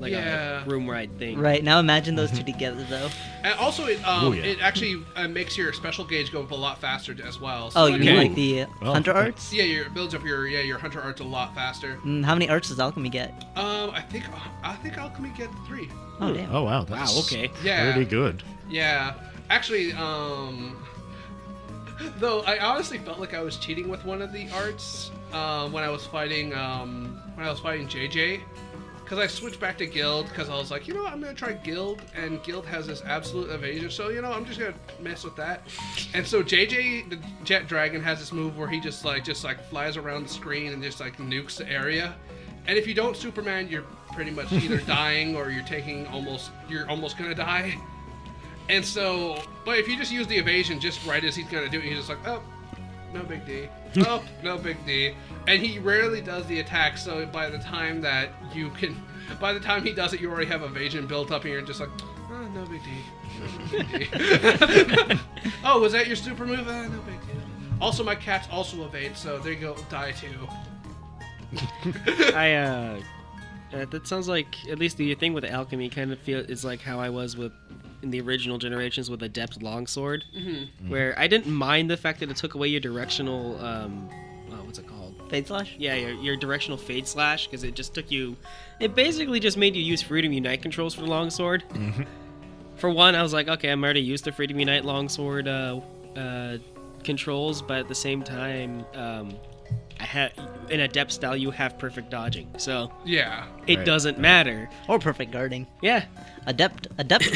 [SPEAKER 1] Yeah.
[SPEAKER 4] room ride thing.
[SPEAKER 3] Right, now imagine those two together, though.
[SPEAKER 1] And also, it
[SPEAKER 2] yeah.
[SPEAKER 1] it actually makes your special gauge go up a lot faster as well. So
[SPEAKER 3] Oh,
[SPEAKER 1] like,
[SPEAKER 3] you mean
[SPEAKER 4] Okay.
[SPEAKER 3] like the
[SPEAKER 2] Oh,
[SPEAKER 3] hunter
[SPEAKER 2] okay.
[SPEAKER 3] arts?
[SPEAKER 1] yeah, it builds up your hunter arts a lot faster.
[SPEAKER 3] How many arts does alchemy get?
[SPEAKER 1] I think alchemy get 3.
[SPEAKER 3] Oh, damn.
[SPEAKER 2] Oh wow.
[SPEAKER 4] Wow.
[SPEAKER 2] That's
[SPEAKER 4] Okay.
[SPEAKER 1] Yeah.
[SPEAKER 2] pretty good.
[SPEAKER 1] Yeah. Actually, though I honestly felt like I was cheating with one of the arts when I was fighting JJ, because I switched back to guild because I was like, you know what, I'm gonna try guild, and guild has this absolute evasion, so you know I'm just gonna mess with that. And so JJ the Jet Dragon has this move where he just flies around the screen and just like nukes the area. And if you don't Superman, you're pretty much either dying or you're almost gonna die. And so, but if you just use the evasion just right as he's gonna do it, he's just like, oh, no big D. Oh, no big D. And he rarely does the attack, so by the time he does it, you already have evasion built up, and you're just like, oh, no big D. No big D. Oh, was that your super move? No big deal. Also, my cats also evade, so there you go, die too.
[SPEAKER 4] That sounds like, at least the thing with alchemy kind of is like how I was in the original generations with Adept Longsword, where I didn't mind the fact that it took away your directional, what's it called?
[SPEAKER 3] Fade Slash?
[SPEAKER 4] Yeah, your directional Fade Slash, because it basically just made you use Freedom Unite controls for the Longsword. For one, I was like, okay, I'm already used to Freedom Unite Longsword controls, but at the same time, in Adept style, you have perfect dodging, so
[SPEAKER 1] yeah,
[SPEAKER 4] it doesn't matter.
[SPEAKER 3] Or perfect guarding.
[SPEAKER 4] Yeah,
[SPEAKER 3] Adept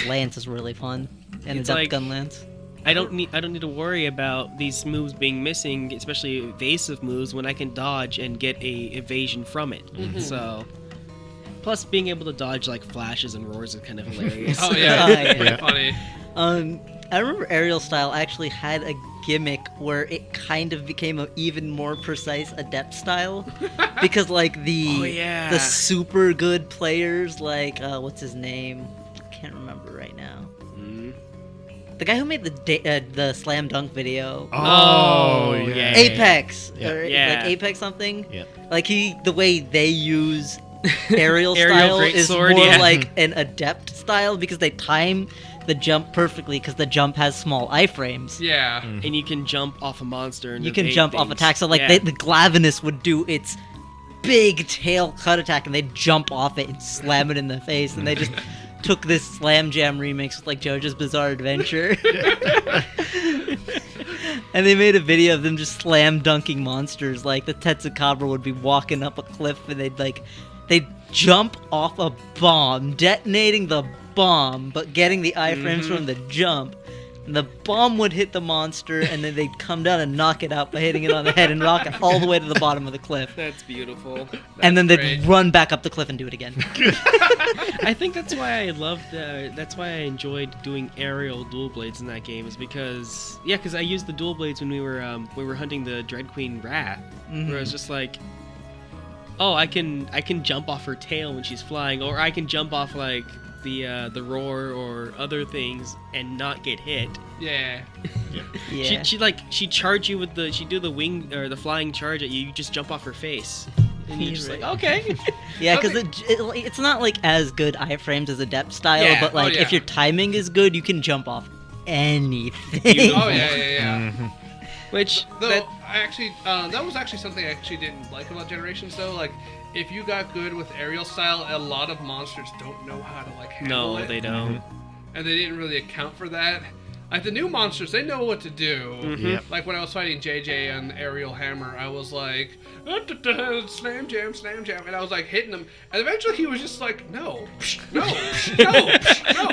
[SPEAKER 3] Lance is really fun, and
[SPEAKER 4] It's
[SPEAKER 3] Adept
[SPEAKER 4] like-
[SPEAKER 3] Gun Lance.
[SPEAKER 4] I don't need to worry about these moves being missing, especially evasive moves, when I can dodge and get a evasion from it. So, plus being able to dodge like flashes and roars is kind of hilarious.
[SPEAKER 1] Oh yeah,
[SPEAKER 3] Yeah.
[SPEAKER 1] pretty funny.
[SPEAKER 3] I remember aerial style actually had a gimmick where it kind of became an even more precise adept style, because like the super good players, like what's his name? I can't remember right now. The guy who made the slam dunk video.
[SPEAKER 2] Oh,
[SPEAKER 4] yeah.
[SPEAKER 3] Apex,
[SPEAKER 2] Yeah.
[SPEAKER 3] or
[SPEAKER 4] Yeah.
[SPEAKER 3] like Apex something.
[SPEAKER 2] Yeah.
[SPEAKER 3] Like the way they use aerial
[SPEAKER 4] Aerial
[SPEAKER 3] style is
[SPEAKER 4] greatsword,
[SPEAKER 3] more
[SPEAKER 4] yeah.
[SPEAKER 3] like an adept style, because they time the jump perfectly, because the jump has small iframes.
[SPEAKER 1] Yeah.
[SPEAKER 4] And you can jump off a monster and
[SPEAKER 3] You can
[SPEAKER 4] evade
[SPEAKER 3] jump off
[SPEAKER 4] things.
[SPEAKER 3] attack. So like
[SPEAKER 4] Yeah.
[SPEAKER 3] the Glavenus would do its big tail cut attack, and they'd jump off it and slam it in the face, and they just took this Slam Jam remix with like JoJo's Bizarre Adventure. And they made a video of them just slam dunking monsters. Like the Tetsukabra would be walking up a cliff, and they'd jump off a bomb, detonating the bomb, but getting the iframes from the jump. And the bomb would hit the monster, and then they'd come down and knock it out by hitting it on the head and rock it all the way to the bottom of the cliff.
[SPEAKER 4] That's beautiful.
[SPEAKER 3] And then they'd
[SPEAKER 1] great.
[SPEAKER 3] run back up the cliff and do it again.
[SPEAKER 4] I think that's why that's why I enjoyed doing aerial dual blades in that game, is because I used the dual blades when we were hunting the Dread Queen Wrath, where it's just like, oh, I can jump off her tail when she's flying, or I can jump off like the roar or other things and not get hit.
[SPEAKER 1] Yeah.
[SPEAKER 3] Yeah.
[SPEAKER 4] She charge you with she do the wing or the flying charge at you. You just jump off her face, and you're just like, okay.
[SPEAKER 3] Yeah, because it's not like as good iframes as Adept style,
[SPEAKER 4] Yeah.
[SPEAKER 3] but like
[SPEAKER 1] Oh, yeah.
[SPEAKER 3] if your timing is good, you can jump off anything.
[SPEAKER 1] Oh yeah.
[SPEAKER 4] Which
[SPEAKER 1] Though
[SPEAKER 4] that,
[SPEAKER 1] I actually, that was actually something I actually didn't like about Generations. Though, like, if you got good with aerial style, a lot of monsters don't know how to like handle
[SPEAKER 4] no,
[SPEAKER 1] it,
[SPEAKER 4] they don't.
[SPEAKER 1] and they didn't really account for that. Like the new monsters, they know what to do.
[SPEAKER 2] Yep.
[SPEAKER 1] Like when I was fighting JJ on Aerial Hammer, I was like, slam jam, and I was like hitting him, and eventually he was just like, no.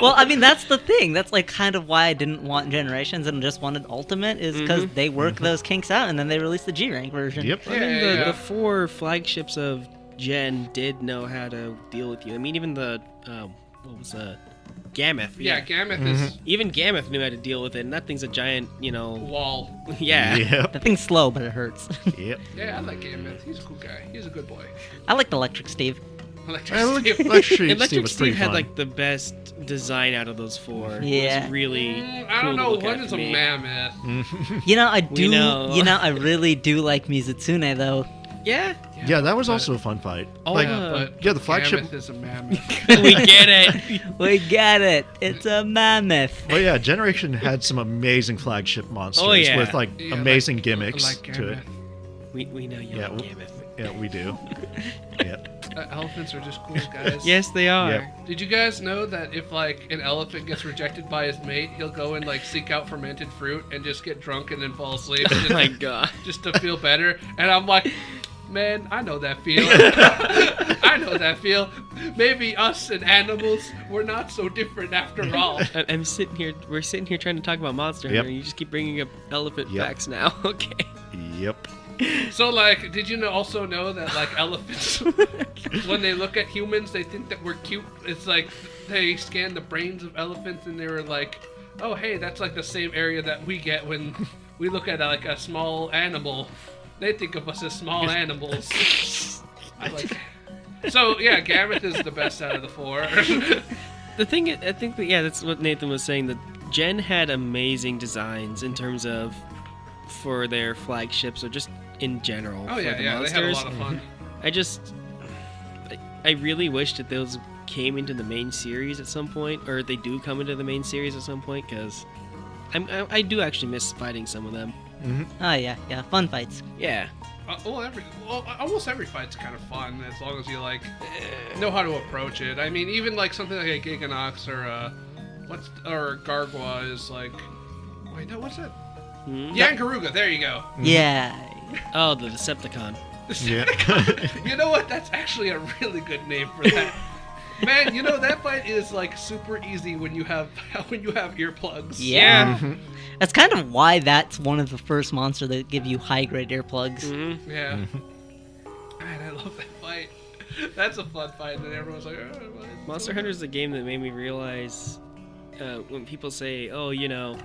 [SPEAKER 3] Well, I mean, that's the thing. That's like kind of why I didn't want Generations and just wanted Ultimate, is because they work those kinks out, and then they released the G rank version.
[SPEAKER 2] Yep.
[SPEAKER 4] I mean,
[SPEAKER 1] Yeah.
[SPEAKER 4] the four flagships of Gen did know how to deal with you. I mean, even the Gameth.
[SPEAKER 1] Yeah, Gameth is
[SPEAKER 4] Even Gameth knew how to deal with it, and that thing's a giant,
[SPEAKER 1] wall.
[SPEAKER 4] yeah.
[SPEAKER 2] Yep.
[SPEAKER 3] The thing's slow, but it hurts.
[SPEAKER 2] Yep.
[SPEAKER 1] Yeah, I like Gameth. He's a cool guy. He's a good boy.
[SPEAKER 3] I like the Electric Steve.
[SPEAKER 1] Electric
[SPEAKER 2] I like
[SPEAKER 1] Steve.
[SPEAKER 2] Electric
[SPEAKER 4] Electric
[SPEAKER 2] Steve was
[SPEAKER 4] Steve
[SPEAKER 2] pretty
[SPEAKER 4] had
[SPEAKER 2] fun.
[SPEAKER 4] like the best design out of those four. It
[SPEAKER 3] Yeah.
[SPEAKER 4] was really
[SPEAKER 1] I don't
[SPEAKER 4] cool to
[SPEAKER 1] know.
[SPEAKER 4] look
[SPEAKER 1] One
[SPEAKER 4] at
[SPEAKER 1] is
[SPEAKER 4] for
[SPEAKER 1] a
[SPEAKER 4] me.
[SPEAKER 1] mammoth.
[SPEAKER 3] You know, I do.
[SPEAKER 4] know.
[SPEAKER 3] You know, I really do like Mizutsune though.
[SPEAKER 4] Yeah.
[SPEAKER 2] Yeah, that was also a fun fight.
[SPEAKER 4] Oh,
[SPEAKER 2] like,
[SPEAKER 1] But
[SPEAKER 2] yeah, the flagship.
[SPEAKER 1] Gameth is a mammoth.
[SPEAKER 4] We get it.
[SPEAKER 3] We get it. It's a mammoth.
[SPEAKER 2] Well, yeah, Generation had some amazing flagship monsters
[SPEAKER 4] Oh, yeah.
[SPEAKER 2] with like
[SPEAKER 1] Yeah,
[SPEAKER 2] amazing
[SPEAKER 1] like-
[SPEAKER 2] gimmicks
[SPEAKER 1] like
[SPEAKER 2] to it.
[SPEAKER 1] Gameth.
[SPEAKER 4] We know you
[SPEAKER 2] Yeah,
[SPEAKER 4] like Gameth.
[SPEAKER 2] Yeah, we do. Yep.
[SPEAKER 1] Elephants are just cool guys.
[SPEAKER 4] Yes, they are.
[SPEAKER 2] Yep.
[SPEAKER 1] Did you guys know that if like an elephant gets rejected by his mate, he'll go and like seek out fermented fruit and just get drunk and then fall asleep
[SPEAKER 4] Oh
[SPEAKER 1] just,
[SPEAKER 4] my god.
[SPEAKER 1] just to feel better? And I'm like, man, I know that feel. I know that feel. Maybe us and animals, we're not so different after all.
[SPEAKER 4] I'm sitting here. We're sitting here trying to talk about Monster
[SPEAKER 2] Yep.
[SPEAKER 4] Hunter, and you just keep bringing up elephant
[SPEAKER 2] Yep.
[SPEAKER 4] facts now. Okay.
[SPEAKER 2] Yep.
[SPEAKER 1] So like, did you also know that like elephants, when they look at humans, they think that we're cute? It's like they scan the brains of elephants and they were like, oh hey, that's like the same area that we get when we look at like a small animal, they think of us as small animals. So yeah, Gammoth is the best out of the 4.
[SPEAKER 4] The thing, I think that, yeah, that's what Nathan was saying. That Gen had amazing designs in terms of for their flagships or just in general.
[SPEAKER 1] Oh
[SPEAKER 4] for
[SPEAKER 1] yeah,
[SPEAKER 4] the
[SPEAKER 1] yeah,
[SPEAKER 4] monsters.
[SPEAKER 1] they had a lot of fun.
[SPEAKER 4] I really wish that those came into the main series at some point, or they do come into the main series at some point, because I do actually miss fighting some of them.
[SPEAKER 3] Oh yeah, fun fights.
[SPEAKER 4] Yeah.
[SPEAKER 1] Almost every fight's kind of fun as long as you like know how to approach it. I mean, even like something like a Giganox or Gargwa is like, wait, no, what's it? Yangaruga. There you go.
[SPEAKER 3] Yeah.
[SPEAKER 4] Oh, the Decepticon.
[SPEAKER 2] Yeah.
[SPEAKER 1] You know what? That's actually a really good name for that. Man, you know that fight is like super easy when you have earplugs.
[SPEAKER 3] Yeah. That's kind of why that's one of the first monsters that give you high grade earplugs.
[SPEAKER 1] Yeah. Man, I love that fight. That's a fun fight, and everyone's like, oh, well,
[SPEAKER 4] Monster Hunter is a game that made me realize when people say, "Oh, you know,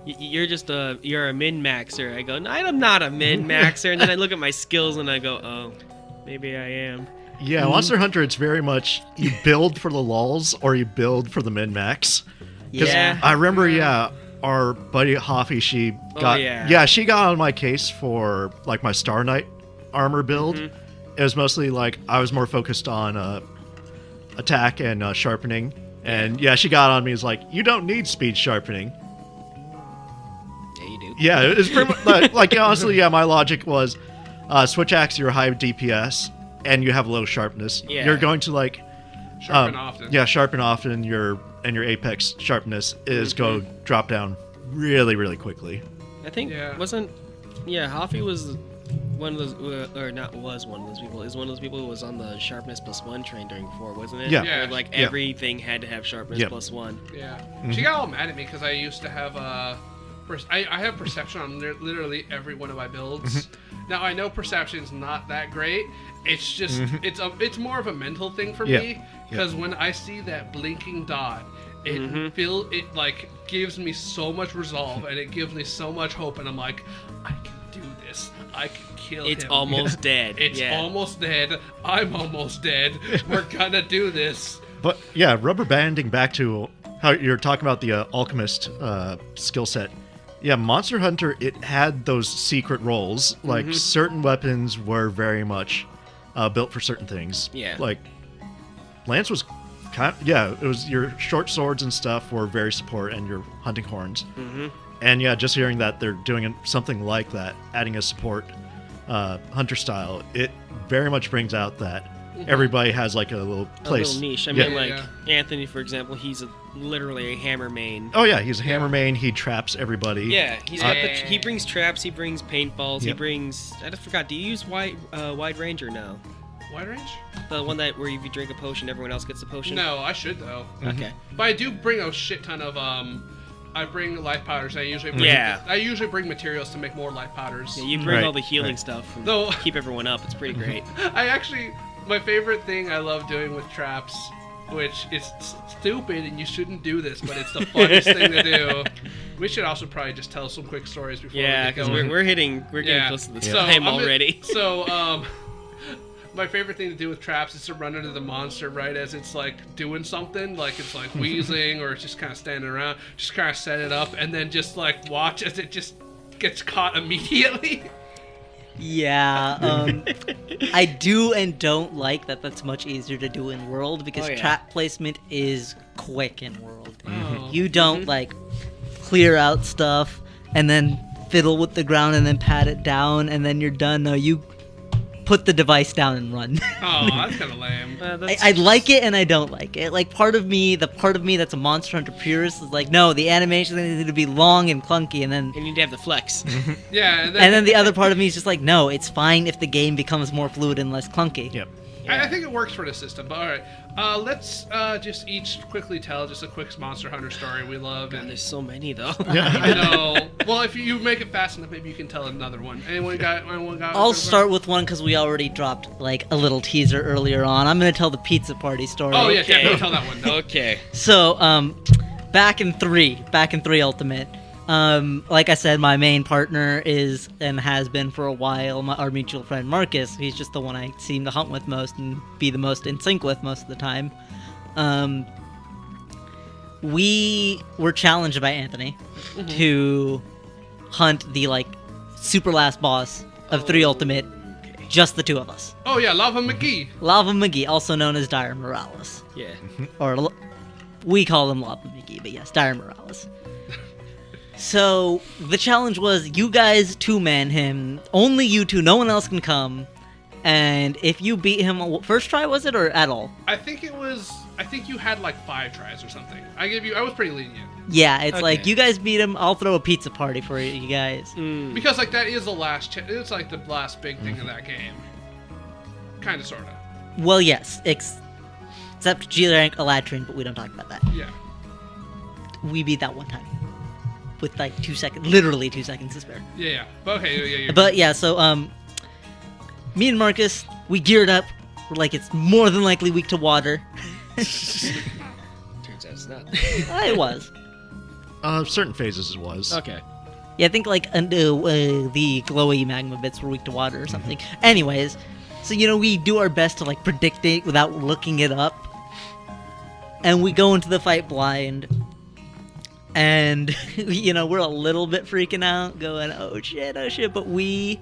[SPEAKER 4] you're a min-maxer," I go, "No, I'm not a min-maxer," and then I look at my skills and I go, "Oh, maybe I am."
[SPEAKER 2] Yeah, Monster Hunter, it's very much you build for the lulls or you build for the min-max.
[SPEAKER 3] Yeah.
[SPEAKER 2] I remember, our buddy Hoffy, she got she got on my case for like my Star Knight armor build. It was mostly like I was more focused on attack and sharpening. And she got on me. Is like, you don't need speed sharpening.
[SPEAKER 4] Yeah, you do.
[SPEAKER 2] Yeah, it's pretty much like honestly, my logic was switch axe, you're high DPS, and you have low sharpness.
[SPEAKER 4] Yeah.
[SPEAKER 2] You're going to like
[SPEAKER 1] sharpen often.
[SPEAKER 2] Yeah, sharpen often. Your apex sharpness is go drop down really, really quickly.
[SPEAKER 4] I think Hoffy was one of those, or not was one of those people, is one of those people who was on the sharpness +1 train during 4, wasn't it?
[SPEAKER 2] Yeah.
[SPEAKER 4] Where, like everything had to have sharpness +1.
[SPEAKER 1] Yeah. She got all mad at me because I used to have I have perception on literally every one of my builds. Now I know perception's not that great. It's just it's more of a mental thing for me because when I see that blinking dot, it like gives me so much resolve and it gives me so much hope, and I'm like, I can do this. I can kill him.
[SPEAKER 4] It's almost dead.
[SPEAKER 1] It's almost dead. I'm almost dead. We're gonna do this.
[SPEAKER 2] But yeah, rubber banding back to how you're talking about the alchemist skill set. Yeah, Monster Hunter, it had those secret roles. Like certain weapons were very much built for certain things.
[SPEAKER 4] Yeah.
[SPEAKER 2] Like Lance was it was your short swords and stuff were very support, and your hunting horns. And just hearing that they're doing something like that, adding a support hunter style, it very much brings out that everybody has like a little place.
[SPEAKER 4] A little niche. I mean, Anthony, for example, he's literally a hammer main.
[SPEAKER 2] Oh yeah, he's a hammer main. He traps everybody.
[SPEAKER 4] Yeah, he brings traps. He brings paintballs. He brings. I just forgot. Do you use wide range or no?
[SPEAKER 1] Wide range?
[SPEAKER 4] The one that where if you drink a potion, everyone else gets a potion.
[SPEAKER 1] No, I should though.
[SPEAKER 4] Okay.
[SPEAKER 1] But I do bring a shit ton of I bring life powders. I usually bring materials to make more life powders.
[SPEAKER 4] Yeah, you bring all the healing stuff. And keep everyone up. It's pretty great.
[SPEAKER 1] My favorite thing I love doing with traps, which is stupid and you shouldn't do this, but it's the funniest thing to do. We should also probably just tell some quick stories before we get
[SPEAKER 4] because
[SPEAKER 1] going.
[SPEAKER 4] we're getting close to the time already.
[SPEAKER 1] My favorite thing to do with traps is to run into the monster right as it's like doing something, like it's like wheezing or it's just kind of standing around. Just kind of set it up and then just like watch as it just gets caught immediately.
[SPEAKER 3] Yeah, I do and don't like that. That's much easier to do in World because trap placement is quick in World. You don't like clear out stuff and then fiddle with the ground and then pat it down and then you're done. No, you put the device down and run.
[SPEAKER 1] Oh, that's kind of lame.
[SPEAKER 3] I like it and I don't like it. Like the part of me that's a Monster Hunter purist is like, no, the animations need to be long and clunky, and then
[SPEAKER 4] you need to have the flex.
[SPEAKER 1] Yeah,
[SPEAKER 3] and then the other part of me is just like, no, it's fine if the game becomes more fluid and less clunky.
[SPEAKER 2] Yep.
[SPEAKER 1] I think it works for the system, but alright. Let's just each quickly tell just a quick Monster Hunter story we love.
[SPEAKER 4] God, there's so many though.
[SPEAKER 1] I know. Well, if you make it fast enough, maybe you can tell another one. Anyone got
[SPEAKER 3] I'll start with one because we already dropped like a little teaser earlier on. I'm gonna tell the pizza party story.
[SPEAKER 1] Oh yeah, definitely tell that one.
[SPEAKER 4] Okay.
[SPEAKER 3] So, back in 3 Ultimate, Like I said, my main partner is and has been for a while our mutual friend Marcus. He's just the one I seem to hunt with most and be the most in sync with most of the time. We were challenged by Anthony to hunt the super last boss of 3 Ultimate, just the two of us.
[SPEAKER 1] Oh yeah, Lava McGee.
[SPEAKER 3] Lava McGee, also known as Dire Morales.
[SPEAKER 4] Yeah.
[SPEAKER 3] Or we call him Lava McGee, but yes, Dire Morales. So the challenge was you guys 2-man him, only you two, no one else can come. And if you beat him first try, was it, or at all?
[SPEAKER 1] I think you had 5 tries or something. I was pretty lenient.
[SPEAKER 3] Yeah, it's
[SPEAKER 4] Okay.
[SPEAKER 3] you guys beat him, I'll throw a pizza party for you guys.
[SPEAKER 1] Because that is the last. It's the last big thing of that game. Kind of, sorta.
[SPEAKER 3] Well, yes, except G-Rank Elatrin, but we don't talk about that.
[SPEAKER 1] Yeah.
[SPEAKER 3] We beat that one time. With 2 seconds, literally 2 seconds to spare.
[SPEAKER 1] Yeah. But okay. Yeah.
[SPEAKER 3] But yeah, so me and Marcus, we geared up. We're it's more than likely weak to water.
[SPEAKER 4] Turns out it's not.
[SPEAKER 3] It was.
[SPEAKER 2] Certain phases it was.
[SPEAKER 4] Okay.
[SPEAKER 3] Yeah, I think the glowy magma bits were weak to water or something. Anyways, so we do our best to predict it without looking it up, and we go into the fight blind. And we're a little bit freaking out, going, oh shit, but we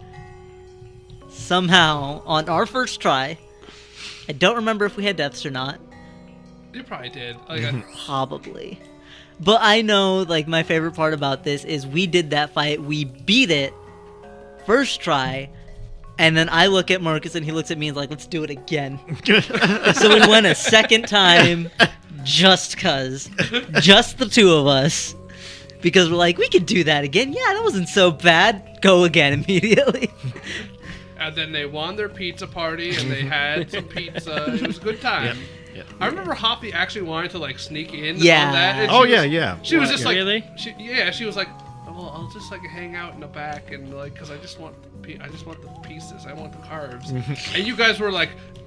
[SPEAKER 3] somehow on our first try, I don't remember if we had deaths or not.
[SPEAKER 1] You probably did.
[SPEAKER 3] Probably. But I know, my favorite part about this is we did that fight, we beat it, first try, and then I look at Marcus and he looks at me and is let's do it again. So we went a second time, just the two of us, because we're we could do that again. Yeah, that wasn't so bad. Go again immediately.
[SPEAKER 1] And then they won their pizza party, and they had some pizza. It was a good time.
[SPEAKER 2] Yep.
[SPEAKER 1] I remember Hoppy actually wanted to sneak in
[SPEAKER 3] Yeah.
[SPEAKER 1] on that. And
[SPEAKER 2] She
[SPEAKER 1] was just
[SPEAKER 4] Really?
[SPEAKER 1] She was well, I'll just hang out in the back and because I just want the pieces. I want the carbs. And you guys were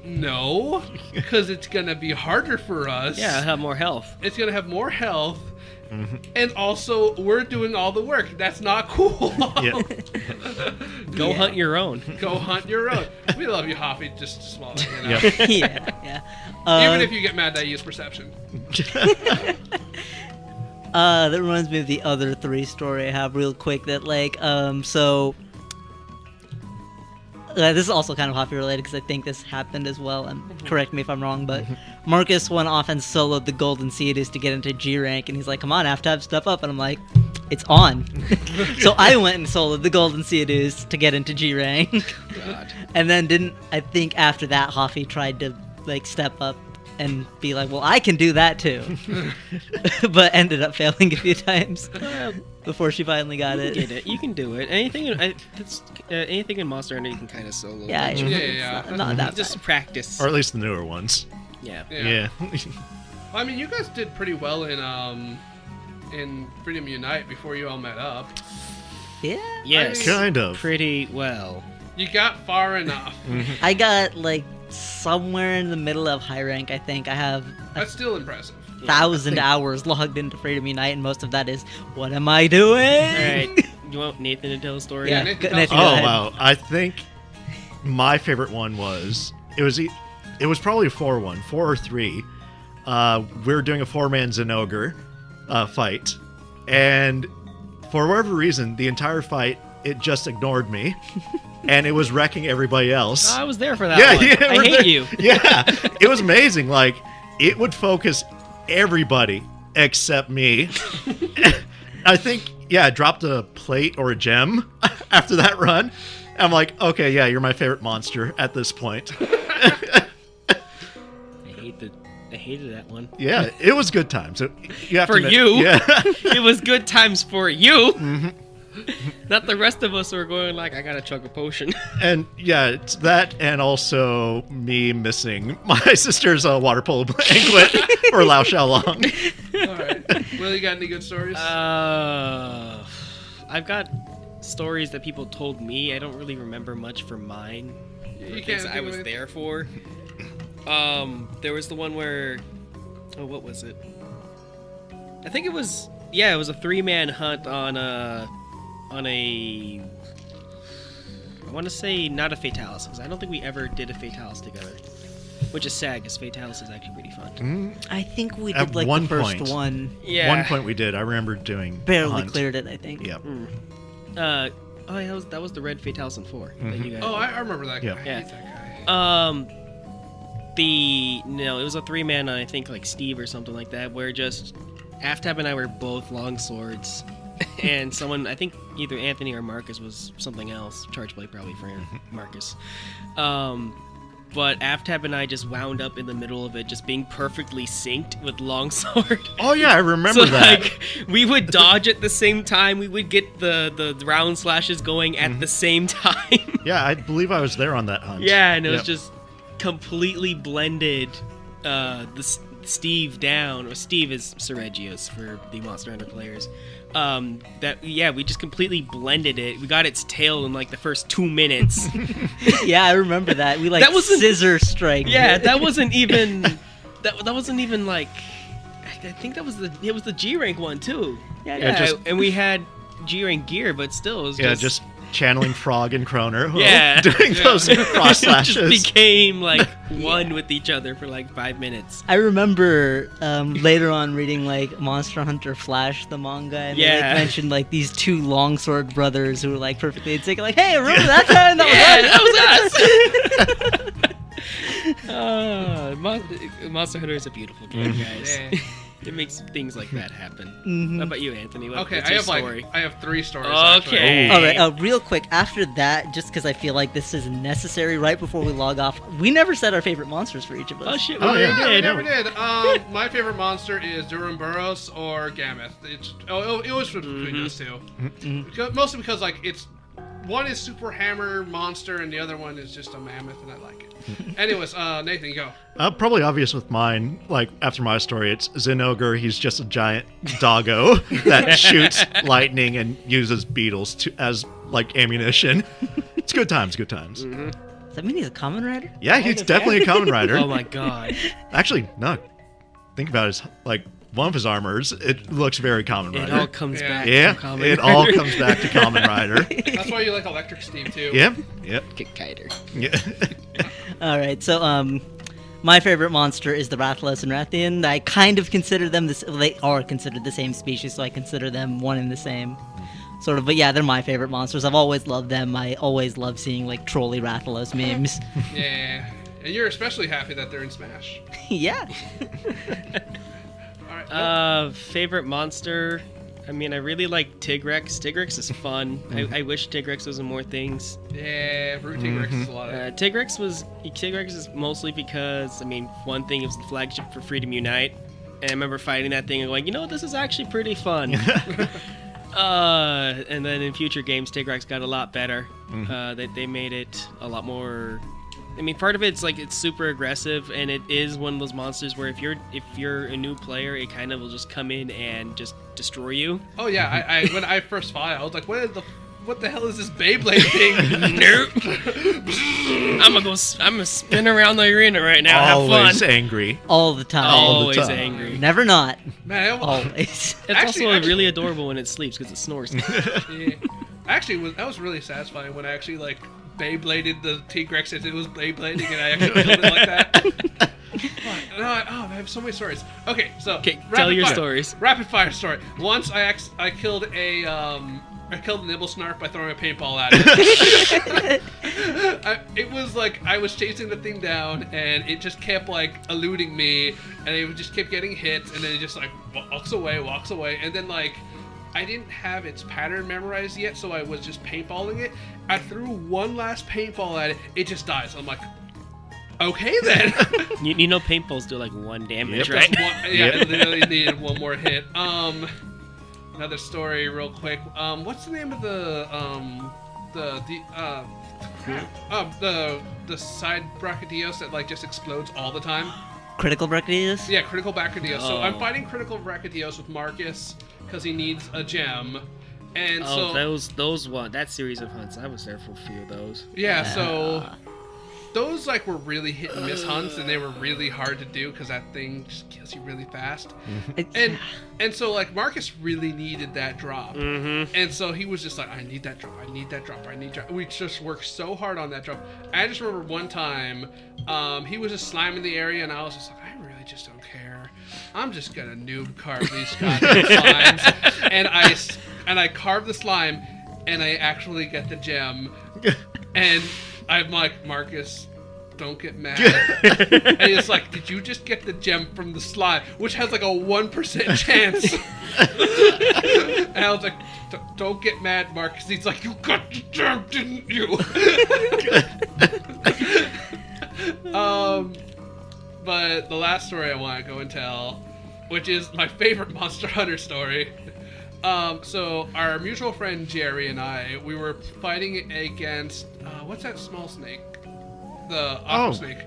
[SPEAKER 1] no, because it's gonna be harder for us.
[SPEAKER 4] Yeah, I have more health.
[SPEAKER 1] It's gonna have more health. And also, we're doing all the work. That's not cool.
[SPEAKER 4] Go hunt your own.
[SPEAKER 1] Go hunt your own. We love you, Hoppy. Just small.
[SPEAKER 3] Yeah.
[SPEAKER 1] Even if you get mad that I use perception.
[SPEAKER 3] That reminds me of the other 3 story I have real quick that so this is also kind of Hoppy related because I think this happened as well, and correct me if I'm wrong, but Marcus went off and soloed the Golden Seedus to get into G rank, and he's come on, I have to have stuff up, and I'm it's on. So I went and soloed the Golden Seedus to get into G rank.
[SPEAKER 4] God.
[SPEAKER 3] And then I think after that Hoppy tried to step up and be well, I can do that too. But ended up failing a few times before she finally got it.
[SPEAKER 4] Get it. You can do it. Anything in Monster Hunter you can kind of solo.
[SPEAKER 3] Yeah,
[SPEAKER 4] Don't you?
[SPEAKER 1] Yeah.
[SPEAKER 3] It's not that
[SPEAKER 4] Just
[SPEAKER 3] bad.
[SPEAKER 4] practice.
[SPEAKER 2] Or at least the newer ones.
[SPEAKER 4] Yeah.
[SPEAKER 2] Yeah.
[SPEAKER 1] Well, I mean, you guys did pretty well in Freedom Unite before you all met up.
[SPEAKER 3] Yeah.
[SPEAKER 4] Yes.
[SPEAKER 2] Kind of.
[SPEAKER 4] Pretty well.
[SPEAKER 1] You got far enough.
[SPEAKER 3] I got somewhere in the middle of high rank, I think. I have
[SPEAKER 1] That's still impressive.
[SPEAKER 3] 1,000 hours logged into Freedom Unite, and most of that is, what am I doing?
[SPEAKER 4] Alright. You want Nathan to tell a story?
[SPEAKER 3] Yeah,
[SPEAKER 1] Nathan,
[SPEAKER 3] go
[SPEAKER 1] tell us
[SPEAKER 3] ahead.
[SPEAKER 2] Oh wow! I think my favorite one was it was probably a 4 or 3. We were doing a 4-man Zenogre fight, and for whatever reason, the entire fight it just ignored me, and it was wrecking everybody else.
[SPEAKER 4] I was there for that one. I
[SPEAKER 2] we're
[SPEAKER 4] hate
[SPEAKER 2] there.
[SPEAKER 4] you.
[SPEAKER 2] Yeah, it was amazing. It would focus everybody except me. I think, I dropped a plate or a gem after that run. I'm okay, yeah, you're my favorite monster at this point.
[SPEAKER 4] I hated that one.
[SPEAKER 2] Yeah, it was good times. You have
[SPEAKER 4] For
[SPEAKER 2] to admit,
[SPEAKER 4] you?
[SPEAKER 2] Yeah.
[SPEAKER 4] It was good times for you. Not the rest of us who are going I gotta chug a potion.
[SPEAKER 2] And yeah, it's that, and also me missing my sister's water polo banquet for Lao Xiaolong.
[SPEAKER 1] All right. Will, you got any good stories?
[SPEAKER 4] I've got stories that people told me. I don't really remember much for mine.
[SPEAKER 1] You
[SPEAKER 4] Things
[SPEAKER 1] can't
[SPEAKER 4] I
[SPEAKER 1] do
[SPEAKER 4] was
[SPEAKER 1] it.
[SPEAKER 4] there for. There was the one where, what was it? I think it was yeah, it was a 3-man hunt on a I want to say not a Fatalis, because I don't think we ever did a Fatalis together. Which is sad, because Fatalis is actually pretty fun.
[SPEAKER 3] I think we
[SPEAKER 2] At
[SPEAKER 3] did like
[SPEAKER 2] one
[SPEAKER 3] the first
[SPEAKER 2] point.
[SPEAKER 3] one.
[SPEAKER 4] Yeah.
[SPEAKER 2] One point we did. I remember doing a
[SPEAKER 3] Barely
[SPEAKER 2] hunt.
[SPEAKER 3] cleared it, I think.
[SPEAKER 2] Yep.
[SPEAKER 4] Oh, yeah, that was the red Fatalis in 4. That you guys
[SPEAKER 1] Oh, I remember that guy.
[SPEAKER 2] Yeah.
[SPEAKER 1] I
[SPEAKER 4] Yeah.
[SPEAKER 1] hate that guy.
[SPEAKER 4] No, it was a 3-man, I think, like Steve or something like that, where just Aftab and I were both long swords, and someone, I think either Anthony or Marcus was something else. Chargeblade probably for Marcus. But Aftab and I just wound up in the middle of it, just being perfectly synced with longsword.
[SPEAKER 2] Oh yeah, I remember
[SPEAKER 4] So
[SPEAKER 2] that.
[SPEAKER 4] like we would dodge at the same time. We would get the round slashes going at the same time.
[SPEAKER 2] Yeah, I believe I was there on that hunt.
[SPEAKER 4] Yeah, and it was
[SPEAKER 2] Yep.
[SPEAKER 4] just completely blended Steve down. Or Steve is Seregios for the Monster Hunter players. We just completely blended it. We got its tail in like the first 2 minutes.
[SPEAKER 3] Yeah, I remember that. We like
[SPEAKER 4] That wasn't-
[SPEAKER 3] scissor strike.
[SPEAKER 4] Yeah, that wasn't even that wasn't even like I think it was the G rank one too.
[SPEAKER 3] Yeah,
[SPEAKER 2] just-
[SPEAKER 4] and we had G rank gear, but still it was
[SPEAKER 2] Yeah, just channeling Frog and Kroner.
[SPEAKER 4] Yeah.
[SPEAKER 2] Doing those cross
[SPEAKER 4] it just
[SPEAKER 2] slashes.
[SPEAKER 4] became like one with each other for like 5 minutes.
[SPEAKER 3] I remember later on reading like Monster Hunter Flash, the manga, and they
[SPEAKER 4] Yeah.
[SPEAKER 3] like, mentioned like these 2 longsword brothers who were like perfectly in sync. Like, hey, remember that time? That was us.
[SPEAKER 4] Monster Hunter is a beautiful game, guys.
[SPEAKER 1] Yeah.
[SPEAKER 4] It makes things like that happen.
[SPEAKER 3] Mhm.
[SPEAKER 4] How about you, Anthony?
[SPEAKER 1] Okay,
[SPEAKER 4] What's
[SPEAKER 1] I
[SPEAKER 4] your
[SPEAKER 1] have
[SPEAKER 4] story?
[SPEAKER 1] I have 3 stories.
[SPEAKER 4] Okay.
[SPEAKER 3] All right, real quick, after that, just because I feel like this is necessary right before we log off, we never said our favorite monsters for each of us.
[SPEAKER 4] Oh shit!
[SPEAKER 2] Oh,
[SPEAKER 4] we
[SPEAKER 2] yeah.
[SPEAKER 4] already
[SPEAKER 1] Yeah, we
[SPEAKER 4] did.
[SPEAKER 1] never did. My favorite monster is Duramboros or Gameth. It was between those two. Mostly because like it's one is super hammer monster and the other one is just a mammoth and I like it. Anyways, Nathan, you go.
[SPEAKER 2] Probably obvious with mine. Like after my story, it's Zinogre. He's just a giant doggo that shoots lightning and uses beetles as like ammunition. It's good times. Good times.
[SPEAKER 3] Does that mean he's a common rider?
[SPEAKER 2] Yeah, he's definitely a common rider.
[SPEAKER 4] Oh my god!
[SPEAKER 2] Actually, no. Think about his like one of his armors. It looks very common
[SPEAKER 4] It
[SPEAKER 2] rider.
[SPEAKER 4] all comes
[SPEAKER 1] Yeah.
[SPEAKER 4] back.
[SPEAKER 2] Yeah,
[SPEAKER 4] to Kamen
[SPEAKER 2] it
[SPEAKER 4] Rider.
[SPEAKER 2] all comes back to common rider.
[SPEAKER 1] That's why you like Electric Steve too.
[SPEAKER 2] Yep. Yep.
[SPEAKER 4] Kiter.
[SPEAKER 2] Yeah.
[SPEAKER 3] All right, so my favorite monster is the Rathalos and Rathian. I kind of consider them they are considered the same species, so I consider them one and the same. Sort of, but yeah, they're my favorite monsters. I've always loved them. I always love seeing like trolly Rathalos memes.
[SPEAKER 1] Yeah. And you're especially happy that they're in Smash.
[SPEAKER 3] Yeah.
[SPEAKER 1] All right.
[SPEAKER 4] Favorite monster? I mean, I really like Tigrex. Tigrex is fun. I wish Tigrex was in more things.
[SPEAKER 1] Yeah, Brute Tigrex is a lot of.
[SPEAKER 4] Tigrex is mostly because, I mean, one thing, it was the flagship for Freedom Unite. And I remember fighting that thing and going, this is actually pretty fun. And then in future games, Tigrex got a lot better. They made it a lot more. I mean, part of it's like it's super aggressive, and it is one of those monsters where if you're a new player, it kind of will just come in and just destroy you.
[SPEAKER 1] Oh yeah, I when I first fought it, I was like, what the hell is this Beyblade thing?
[SPEAKER 4] Nope. I'm gonna spin around the arena right now. Have
[SPEAKER 2] Always
[SPEAKER 4] fun.
[SPEAKER 2] angry.
[SPEAKER 3] All the time.
[SPEAKER 4] Always
[SPEAKER 2] time.
[SPEAKER 4] angry.
[SPEAKER 3] Never not.
[SPEAKER 1] Man,
[SPEAKER 3] Always.
[SPEAKER 4] It's
[SPEAKER 1] Actually-
[SPEAKER 4] also really adorable when it sleeps because it snores.
[SPEAKER 1] yeah. Actually, that was really satisfying when I actually like Beybladed the Tigrex as it was Beyblading, and I actually killed it like that. I have so many stories. Okay, so
[SPEAKER 4] Okay,
[SPEAKER 1] rapid
[SPEAKER 4] tell your
[SPEAKER 1] fire.
[SPEAKER 4] stories.
[SPEAKER 1] Rapid fire story. Once I killed a Nibble Snarf by throwing a paintball at it. It was like I was chasing the thing down, and it just kept like eluding me, and it would just kept getting hit, and then it just like walks away, and then like I didn't have its pattern memorized yet, so I was just paintballing it. I threw one last paintball at it, it just dies. I'm like, okay then.
[SPEAKER 4] you know paintballs do like 1 damage,
[SPEAKER 2] Yep.
[SPEAKER 4] right?
[SPEAKER 1] It literally needed one more hit. Another story real quick. What's the name of the side Brachydios that like just explodes all the time?
[SPEAKER 3] Critical Brachydios?
[SPEAKER 1] Yeah, Critical Brachydios. So I'm
[SPEAKER 4] Oh.
[SPEAKER 1] fighting Critical Brachydios with Marcus because he needs a gem. And
[SPEAKER 4] Oh,
[SPEAKER 1] so
[SPEAKER 4] those that series of hunts, I was there for a few of those.
[SPEAKER 1] yeah, so those like were really hit and miss hunts, and they were really hard to do because that thing just kills you really fast. And so like Marcus really needed that drop, and so he was just like, I need that drop, I need that drop, I need drop. We just worked so hard on that drop. I just remember one time, he was just sliming the area, and I was just like, I really just don't care. I'm just gonna noob carve these goddamn slimes, and I carved the slime, and I actually get the gem, and I'm like, Marcus, don't get mad. And it's like, did you just get the gem from the slime, which has like a 1% chance? And I was like, don't get mad, Marcus. He's like, you got the gem, didn't you? But the last story I want to go and tell, which is my favorite Monster Hunter story. So our mutual friend Jerry and I, we were fighting against what's that small snake? The aqua snake.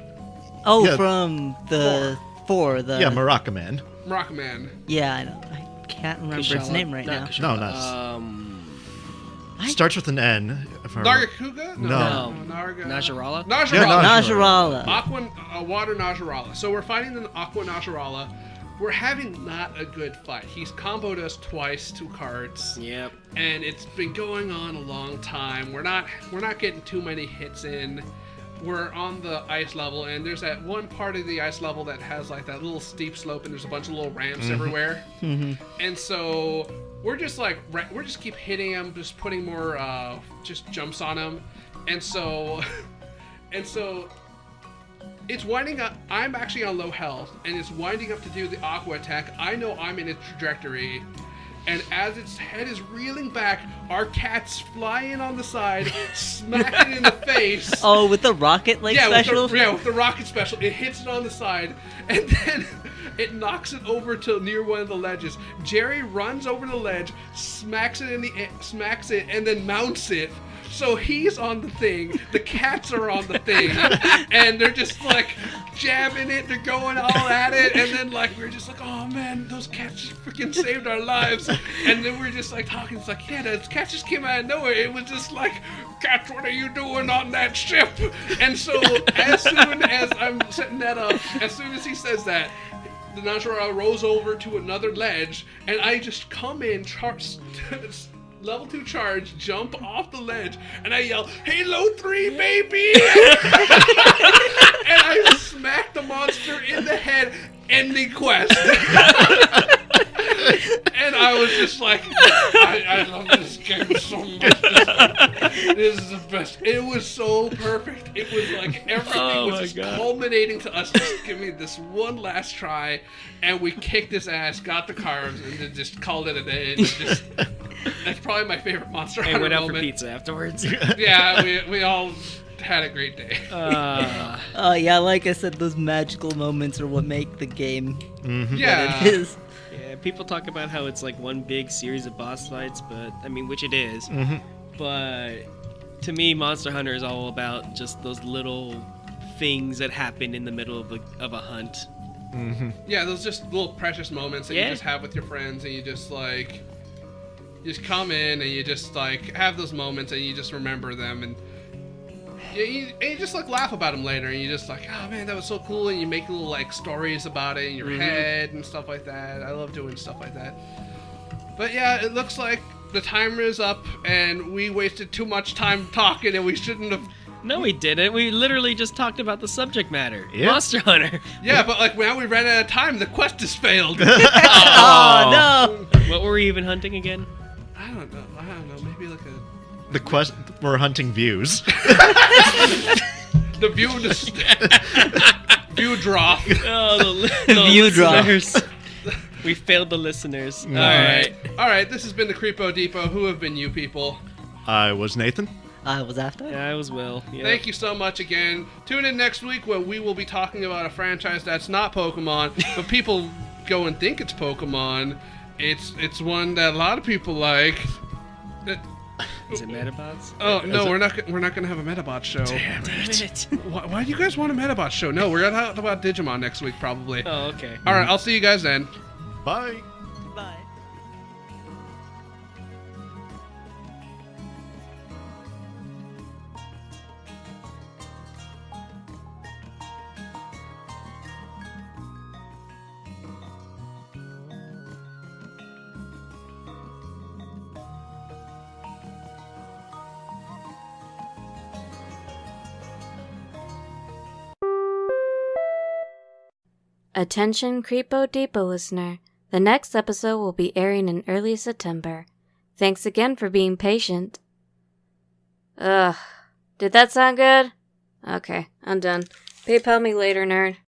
[SPEAKER 3] Oh,
[SPEAKER 2] Yeah.
[SPEAKER 3] from the
[SPEAKER 2] Yeah, Moroccoman.
[SPEAKER 1] Rockman.
[SPEAKER 3] Yeah, I know. I can't remember its
[SPEAKER 4] Kushala.
[SPEAKER 3] name right
[SPEAKER 4] Not
[SPEAKER 3] now.
[SPEAKER 4] Kushala.
[SPEAKER 2] No, not. Starts with an N. If I remember.
[SPEAKER 1] Nargacuga?
[SPEAKER 2] No.
[SPEAKER 4] Najarala?
[SPEAKER 1] Najarala.
[SPEAKER 2] Yeah,
[SPEAKER 3] Najarala.
[SPEAKER 1] Aqua water Najarala. So we're fighting an aqua Najarala. We're having not a good fight. He's comboed us twice, 2 cards.
[SPEAKER 4] Yep.
[SPEAKER 1] And it's been going on a long time. We're not getting too many hits in. We're on the ice level, and there's that one part of the ice level that has like that little steep slope, and there's a bunch of little ramps everywhere. And so we're just like we're just keep hitting him, just putting more just jumps on him, and so it's winding up. I'm actually on low health, and it's winding up to do the aqua attack. I know I'm in its trajectory. And as its head is reeling back, our cats fly in on the side, smack it in the face.
[SPEAKER 3] Oh, with the rocket special?
[SPEAKER 1] With the rocket special. It hits it on the side, and then it knocks it over to near one of the ledges. Jerry runs over the ledge, smacks it, and then mounts it. So he's on the thing, the cats are on the thing, and they're just like jabbing it, they're going all at it, and then like we're just like, oh man, those cats just freaking saved our lives. And then we're just like talking, it's like, yeah, those cats just came out of nowhere. It was just like, cats, what are you doing on that ship? And so as soon as I'm setting that up, as soon as he says that, the Najarala rolls over to another ledge, and I just come in, level 2 charge, jump off the ledge, and I yell, Halo 3, baby! And I smack the monster in the head, ending quest. And I was just like, I love this game so much. This is the best. It was so perfect. It was like everything was just culminating to us just giving this one last try, and we kicked his ass, got the carbs, and then just called it a day. And just, that's probably my favorite Monster Hunter
[SPEAKER 4] And went out
[SPEAKER 1] moment.
[SPEAKER 4] for pizza afterwards.
[SPEAKER 1] Yeah, we all had a great day.
[SPEAKER 3] Yeah, like I said, those magical moments are what make the game
[SPEAKER 1] Yeah.
[SPEAKER 3] what it is.
[SPEAKER 4] Yeah, people talk about how it's like one big series of boss fights, but I mean, which it is. But to me, Monster Hunter is all about just those little things that happen in the middle of a hunt.
[SPEAKER 1] Yeah, those just little precious moments that you
[SPEAKER 4] Yeah.
[SPEAKER 1] just have with your friends, and you just like, you just come in and you just like have those moments and you just remember them, and you just like laugh about them later, and you just like, oh man, that was so cool, and you make little like stories about it in your head and stuff like that. I love doing stuff like that. But yeah, it looks like the timer is up, and we wasted too much time talking, and we shouldn't have.
[SPEAKER 4] No, we didn't. We literally just talked about the subject matter.
[SPEAKER 2] Yeah.
[SPEAKER 4] Monster Hunter.
[SPEAKER 1] Yeah, but like now we ran out of time. The quest has failed.
[SPEAKER 3] Oh, no!
[SPEAKER 4] What were we even hunting again?
[SPEAKER 1] I don't know. Maybe like a.
[SPEAKER 2] The quest, we're hunting views.
[SPEAKER 1] The view drop.
[SPEAKER 4] Oh, the
[SPEAKER 3] View drop.
[SPEAKER 4] listeners. We failed the listeners.
[SPEAKER 2] No.
[SPEAKER 1] All right. This has been the Creepo Depot. Who have been you people?
[SPEAKER 2] I was Nathan.
[SPEAKER 3] I was after.
[SPEAKER 4] Yeah, I was Will. Yeah.
[SPEAKER 1] Thank you so much again. Tune in next week where we will be talking about a franchise that's not Pokemon, but people go and think it's Pokemon. It's one that a lot of people like.
[SPEAKER 4] Is it Metabots?
[SPEAKER 1] Oh no, we're not gonna have a Metabot show.
[SPEAKER 2] Damn it.
[SPEAKER 4] it.
[SPEAKER 1] Why do you guys want a Metabot show? No, we're gonna talk about Digimon next week probably.
[SPEAKER 4] Oh, okay.
[SPEAKER 1] All right, I'll see you guys then.
[SPEAKER 2] Bye.
[SPEAKER 3] Bye.
[SPEAKER 5] Attention Creepo Depot listener, the next episode will be airing in early September. Thanks again for being patient. Ugh, did that sound good? Okay, I'm done. PayPal me later, nerd.